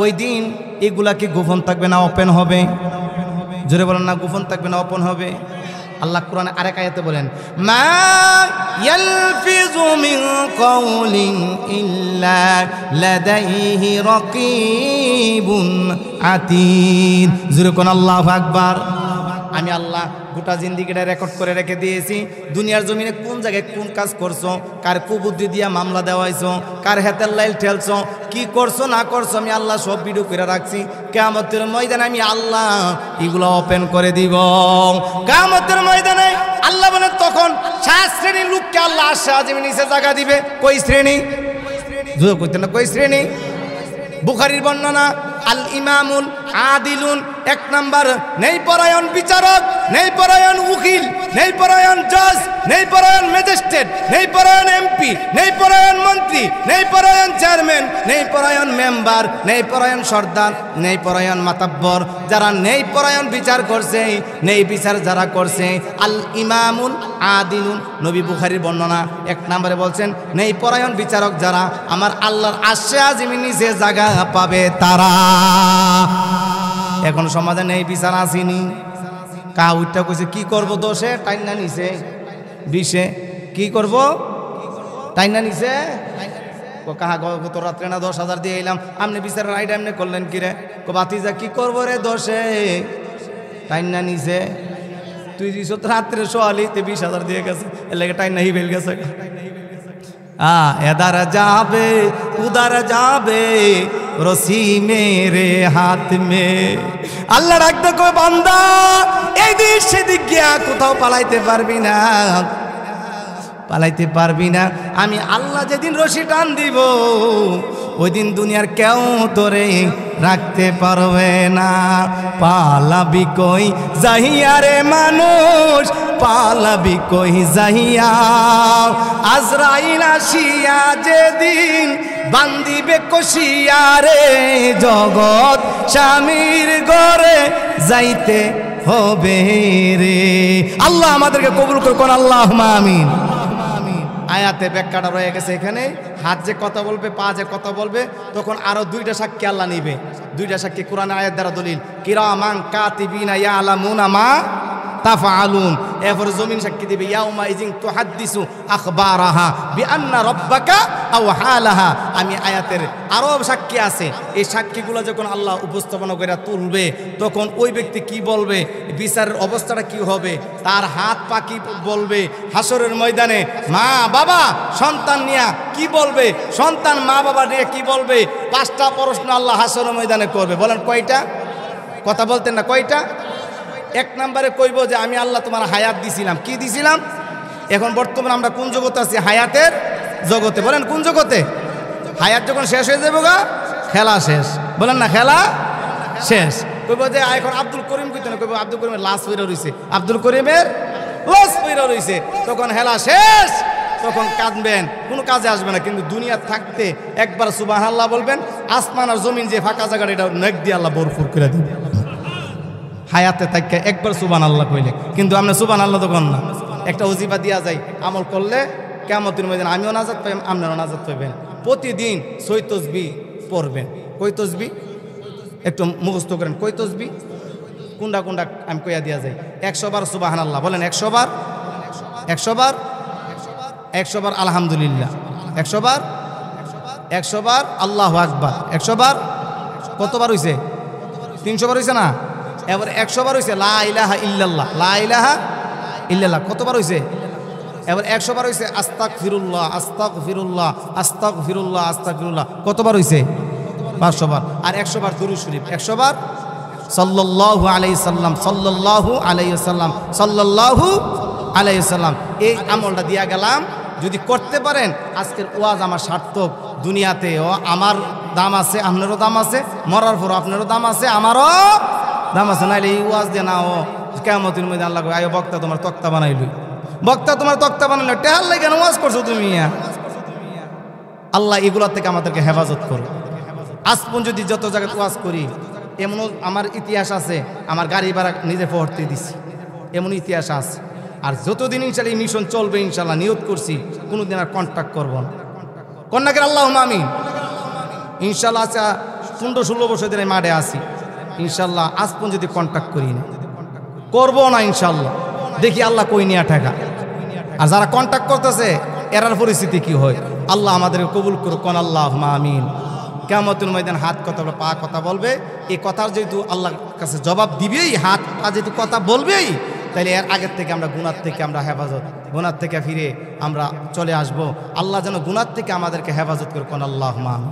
ওই দিন এগুলা কি গোপন থাকবে না ওপেন হবে? জোরে বলেন না, গোপন থাকবে না ওপেন হবে? আল্লাহ কোরআনে আরেক আয়াতে বলেন, মা ইয়ালফিযু মিন কাওলিন ইল্লা লাদাইহি রাকীবুন আতীদ। জোরে কোন আল্লাহু আকবার। আমি আল্লাহ গোটা জিন্দিগিটা রেকর্ড করে রেখে দিয়েছি। দুনিয়ার জমিনে কোন জায়গায় কোন কাজ করছো, কার কুবুদ্ধি দিয়া মামলা দেওয়াইছো, কার হাতের লাইল ঠেলছো, কি করছো না করছো, আমি আল্লাহ সব ভিডিও করে রাখছি। কিয়ামতের ময়দানে আমি আল্লাহ এগুলো ওপেন করে দিব। কিয়ামতের ময়দানে আল্লাহ বলেন তখন 7 শ্রেণীর লোককে আল্লাহ আরশে আজিমের নিচে জায়গা দিবে। কই শ্রেণী? জোরে কইতেন না, কই শ্রেণী? বুখারীর বর্ণনা, আল ইমামুল আদিলুন, 1 নাম্বার নেই পরায়ণ বিচারক, নেই পরায়ণ উকিল, নেই পরায়ণ জজ, নেই পরায়ণ ম্যাজিস্ট্রেট, নেই পরায়ণ এমপি, নেই পরায়ণ মন্ত্রী, নেই পরায়ণ চেয়ারম্যান, নেই পরায়ণ মেম্বার, নেই পরায়ণ সর্দার, নেই পরায়ণ মাতাব্বর। যারা নেই পরায়ণ বিচার করছে, নেই বিচার যারা করছে, আল ইমামুল আদিলুন, নবী বুখারীর বর্ণনা 1 নম্বরে বলছেন নেই পরায়ণ বিচারক যারা আমার আল্লাহর আরশে আজিমের নিচে জায়গা পাবে তারা। এখন সমাজে নেই বিচার আসেনি। কাউটা কইছে কি করব দোষে টাইনা নিছে, বিষে কি করব টাইনা নিছে। কাহা গত রাত্রে না 10,000 দিয়ে এলাম, আপনি বিচারের রাইট এমনি করলেন কি রে? বাতিজা কি করবো রে দোষে টাইনা নিছে। তুই দিস রাত্রে সোয়ালিতে 20,000 দিয়ে গেছে, এর লেগে টাইনা হি বেল গেছে। এদার যাবে উদার যাবে রসি মেরে হাত মে। আল্লাহ রাখতে কই বান্দা এই দিক সেদিক গিয়া কোথাও পালাইতে পারবি না, পালাইতে পারবি না। আমি আল্লাহ যেদিন রশি টান দিব ওই দিন দুনিয়ার কেউ তোরে রাখতে পারবে না। পালাবি কই যাহিয়া রে মানুষ, পালাবি কই যাহিয়া। আজরাইল আসিয়া যেদিন বান্দিবে কষিয়া রে, জগৎ স্বামীর ঘরে যাইতে হবে রে। আল্লাহ আমাদেরকে কবুল করুন, আল্লাহুম্মা আমিন। আয়াতে ব্যাখ্যাটা রয়ে গেছে এখানে। হাত যে কথা বলবে, পা যে কথা বলবে, তখন আরো 2টা সাক্ষী আল্লাহ নিবে। 2টা সাক্ষী কোরআন আয়াত দ্বারা দলিল, কিরামান কাতিবিনা ইয়ালামুনা মা তাফআলুন। এরপরে জমিন সাক্ষী দিবে ইয়াউমা ইযিন তুহাদ্দিসু আখবারাহা বিআন্না রাব্বাকা আওহালাহা। আমি আয়াতের আরো সাক্ষী আছে, এই সাক্ষীগুলো যখন আল্লাহ উপস্থাপনা করে তুলবে তখন ওই ব্যক্তি কি বলবে, বিচারের অবস্থাটা কি হবে, তার হাত পা কি বলবে, হাসরের ময়দানে মা বাবা সন্তান নিয়ে কি বলবে, সন্তান মা বাবা নিয়ে কি বলবে। 5টা প্রশ্ন আল্লাহ হাসরের ময়দানে করবে। বলেন কয়টা? কথা বলতেন না কয়টা? 1 নম্বরে কইব যে আমি আল্লাহ তোমার হায়াত দিছিলাম। কি দিছিলাম? এখন বর্তমানে আমরা কোন জগতে আছি? হায়াতের জগতে। বলেন কোন জগতে? হায়াত যখন শেষ হয়ে যাবে গা, খেলা শেষ। বলেন না খেলা শেষ। কইব যে এখন আব্দুল করিম কইতে না, কইব আব্দুল করিমের লাশ পইরা রইছে, আব্দুল করিমের লাশ পইরা রইছে। তখন খেলা শেষ, তখন কাঁদবেন, কোনো কাজে আসবে না। কিন্তু দুনিয়া থাকতে একবার সুবহানাল্লাহ বলবেন, আসমান আর জমিন যে ফাঁকা জায়গাটা এটা নেক দিয়ে আল্লাহ ভরপুর করে দিবে। হায়াতে থাকতে একবার সুবহানাল্লাহ কইলে, কিন্তু আমরা সুবহানাল্লাহ তখন না। একটা ওজিফা দিয়া যায়, আমল করলে কিয়ামতের ময়দানে আমিও নাজাত পাইম, আপনারাও নাজাত পাইবেন। প্রতিদিন 6 তাসবিহ পড়বেন। কই তাসবিহ? একটু মুখস্থ করেন। কই তাসবিহ? কোনটা কোনটা আমি কইয়া দিয়া যাই। 100 বার সুবহানাল্লাহ বলেন, 100 বার, 100 বার, 100 বার আলহামদুলিল্লাহ, 100 বার, 100 বার আল্লাহু আকবার, 100 বার। কতবার হইছে? 300 বার হইছে না? এবার 100 বার হইছে লা ইলাহা ইল্লাল্লাহ, লা ইলাহা ইল্লাল্লাহ। কতবার হইছে? এবার 100 বার হইছে আস্তাগফিরুল্লাহ, আস্তাগফিরুল্লাহ, আস্তাগফিরুল্লাহ, আস্তাগফিরুল্লাহ। কতবার হইছে? 500 বার। আর 100 বার দুরূদ শরীফ, 100 বার সাল্লাল্লাহু আলাইহি সাল্লাম, সাল্লাল্লাহু আলাইহি সাল্লাম, সাল্লাল্লাহু আলাইহি সাল্লাম। এই আমলটা দিয়া গেলাম, যদি করতে পারেন আজকের ওয়াজ আমার সার্থক। দুনিয়াতে ও আমার দাম আছে, আপনারও দাম আছে, মরার পর আপনারও দাম আছে, আমারও দাম আছে। নাইলে এই ওয়াজ দিয়ে না ও কিয়ামতের মধ্যে আল্লাহ আয়ো বক্তা তোমার তক্তা বানাইলই, বক্তা তোমার তক্তা বানাইল, টেহার লাগে না ওয়াজ করছো তুমি। আল্লাহ এগুলোর থেকে আমাদেরকে হেফাজত করো। আজ পর্যন্ত যদি যত জায়গায় ওয়াজ করি, এমনও আমার ইতিহাস আছে, আমার গাড়ি ভাড়া নিজে পড়তে দিছি, এমন ইতিহাস আছে। আর যতদিন ইনশাল্লাহ এই মিশন চলবে, ইনশাল্লাহ নিয়ত করছি কোনোদিন আর কন্ট্যাক্ট করবো না। কন্যাকের আল্লাহুম্মা আমিন। ইনশাল্লাহ আচ্ছা 15-16 বছর ধরে মাঠে আসি, ইনশাল্লাহ আজ পর্যন্ত যদি কন্ট্যাক্ট করি না, করবো না ইনশাল্লাহ। দেখি আল্লাহ কই নিয়ে টাকা। আর যারা কন্ট্যাক্ট করতেছে এরার পরিস্থিতি কি হয়, আল্লাহ আমাদেরকে কবুল করুক। কোন আল্লাহুম্মা আমিন। কিয়ামতের ময়দানে হাত কথা বলবে, পা কথা বলবে। এই কথার যেহেতু আল্লাহর কাছে জবাব দিবেই, হাত পা যেহেতু কথা বলবেই, তাইলে এর আগের থেকে আমরা গুনার থেকে আমরা হেফাজত, গুনার থেকে ফিরে আমরা চলে আসব। আল্লাহ যেন গুনার থেকে আমাদেরকে হেফাজত করে। কোন আল্লাহুম্মা আমিন।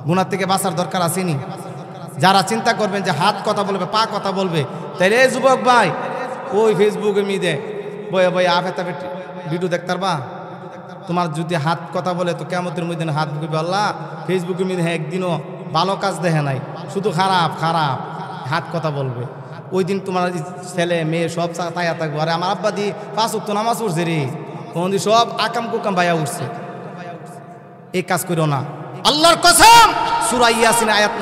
গুনার থেকে বাঁচার দরকার আসেনি? যারা চিন্তা করবেন যে হাত কথা বলবে, পা কথা বলবে, তাইলে এই যুবক ভাই ওই ফেসবুকে মিদে বয়ে বয়ে আফে তাফে ভিডিও দেখতে পারবা। তোমার যদি হাত কথা বলে তো কিয়ামতের মধ্যে হাত বুকবে আল্লাহ ফেসবুকে মিদে একদিনও ভালো কাজ দেখে নাই, শুধু খারাপ খারাপ হাত কথা বলবে। ওই দিন তোমার ছেলে মেয়ে সব তাইয়া থাকবো। আরে আমার আব্বা দি 5 ওয়াক্ত নামাজ পড়ছে রে, কোন দিন সব আকাম কুকাম ভাইয়া উঠছে। এই কাজ করো না, আল্লাহর কসম। সূরা ইয়াসিন আয়াত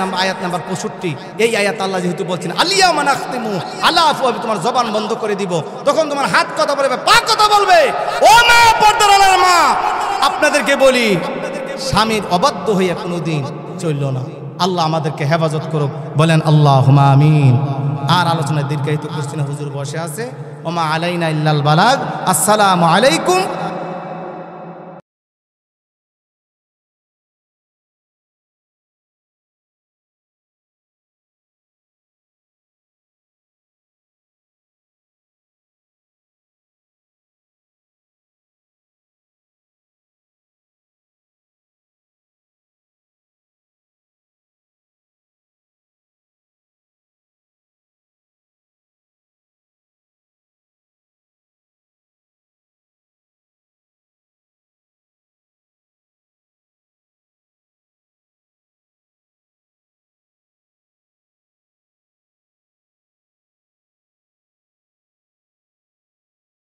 নাম্বার 65, এই আয়াত আল্লাহ যেহেতু বলছেন আলিয়াউমা নাখতিমু আলা আফওয়াহিহিম, তোমার জবান বন্ধ করে দিব, তখন তোমার হাত কথা বলবে, পা কথা বলবে। ও মা, পর্দার আলার মা, আপনাদেরকে বলি স্বামীর অবাধ্য হইয়া কোনোদিন চলল না। আল্লাহ আমাদেরকে হেফাজত করুক। বলেন আল্লাহুম্মা আমিন। আর আলোচনায় দীর্ঘায়িত করছি না, হুজুর বসে আছে। ওমা আলাইনা ইল্লাল বালাগ। আসসালামু আলাইকুম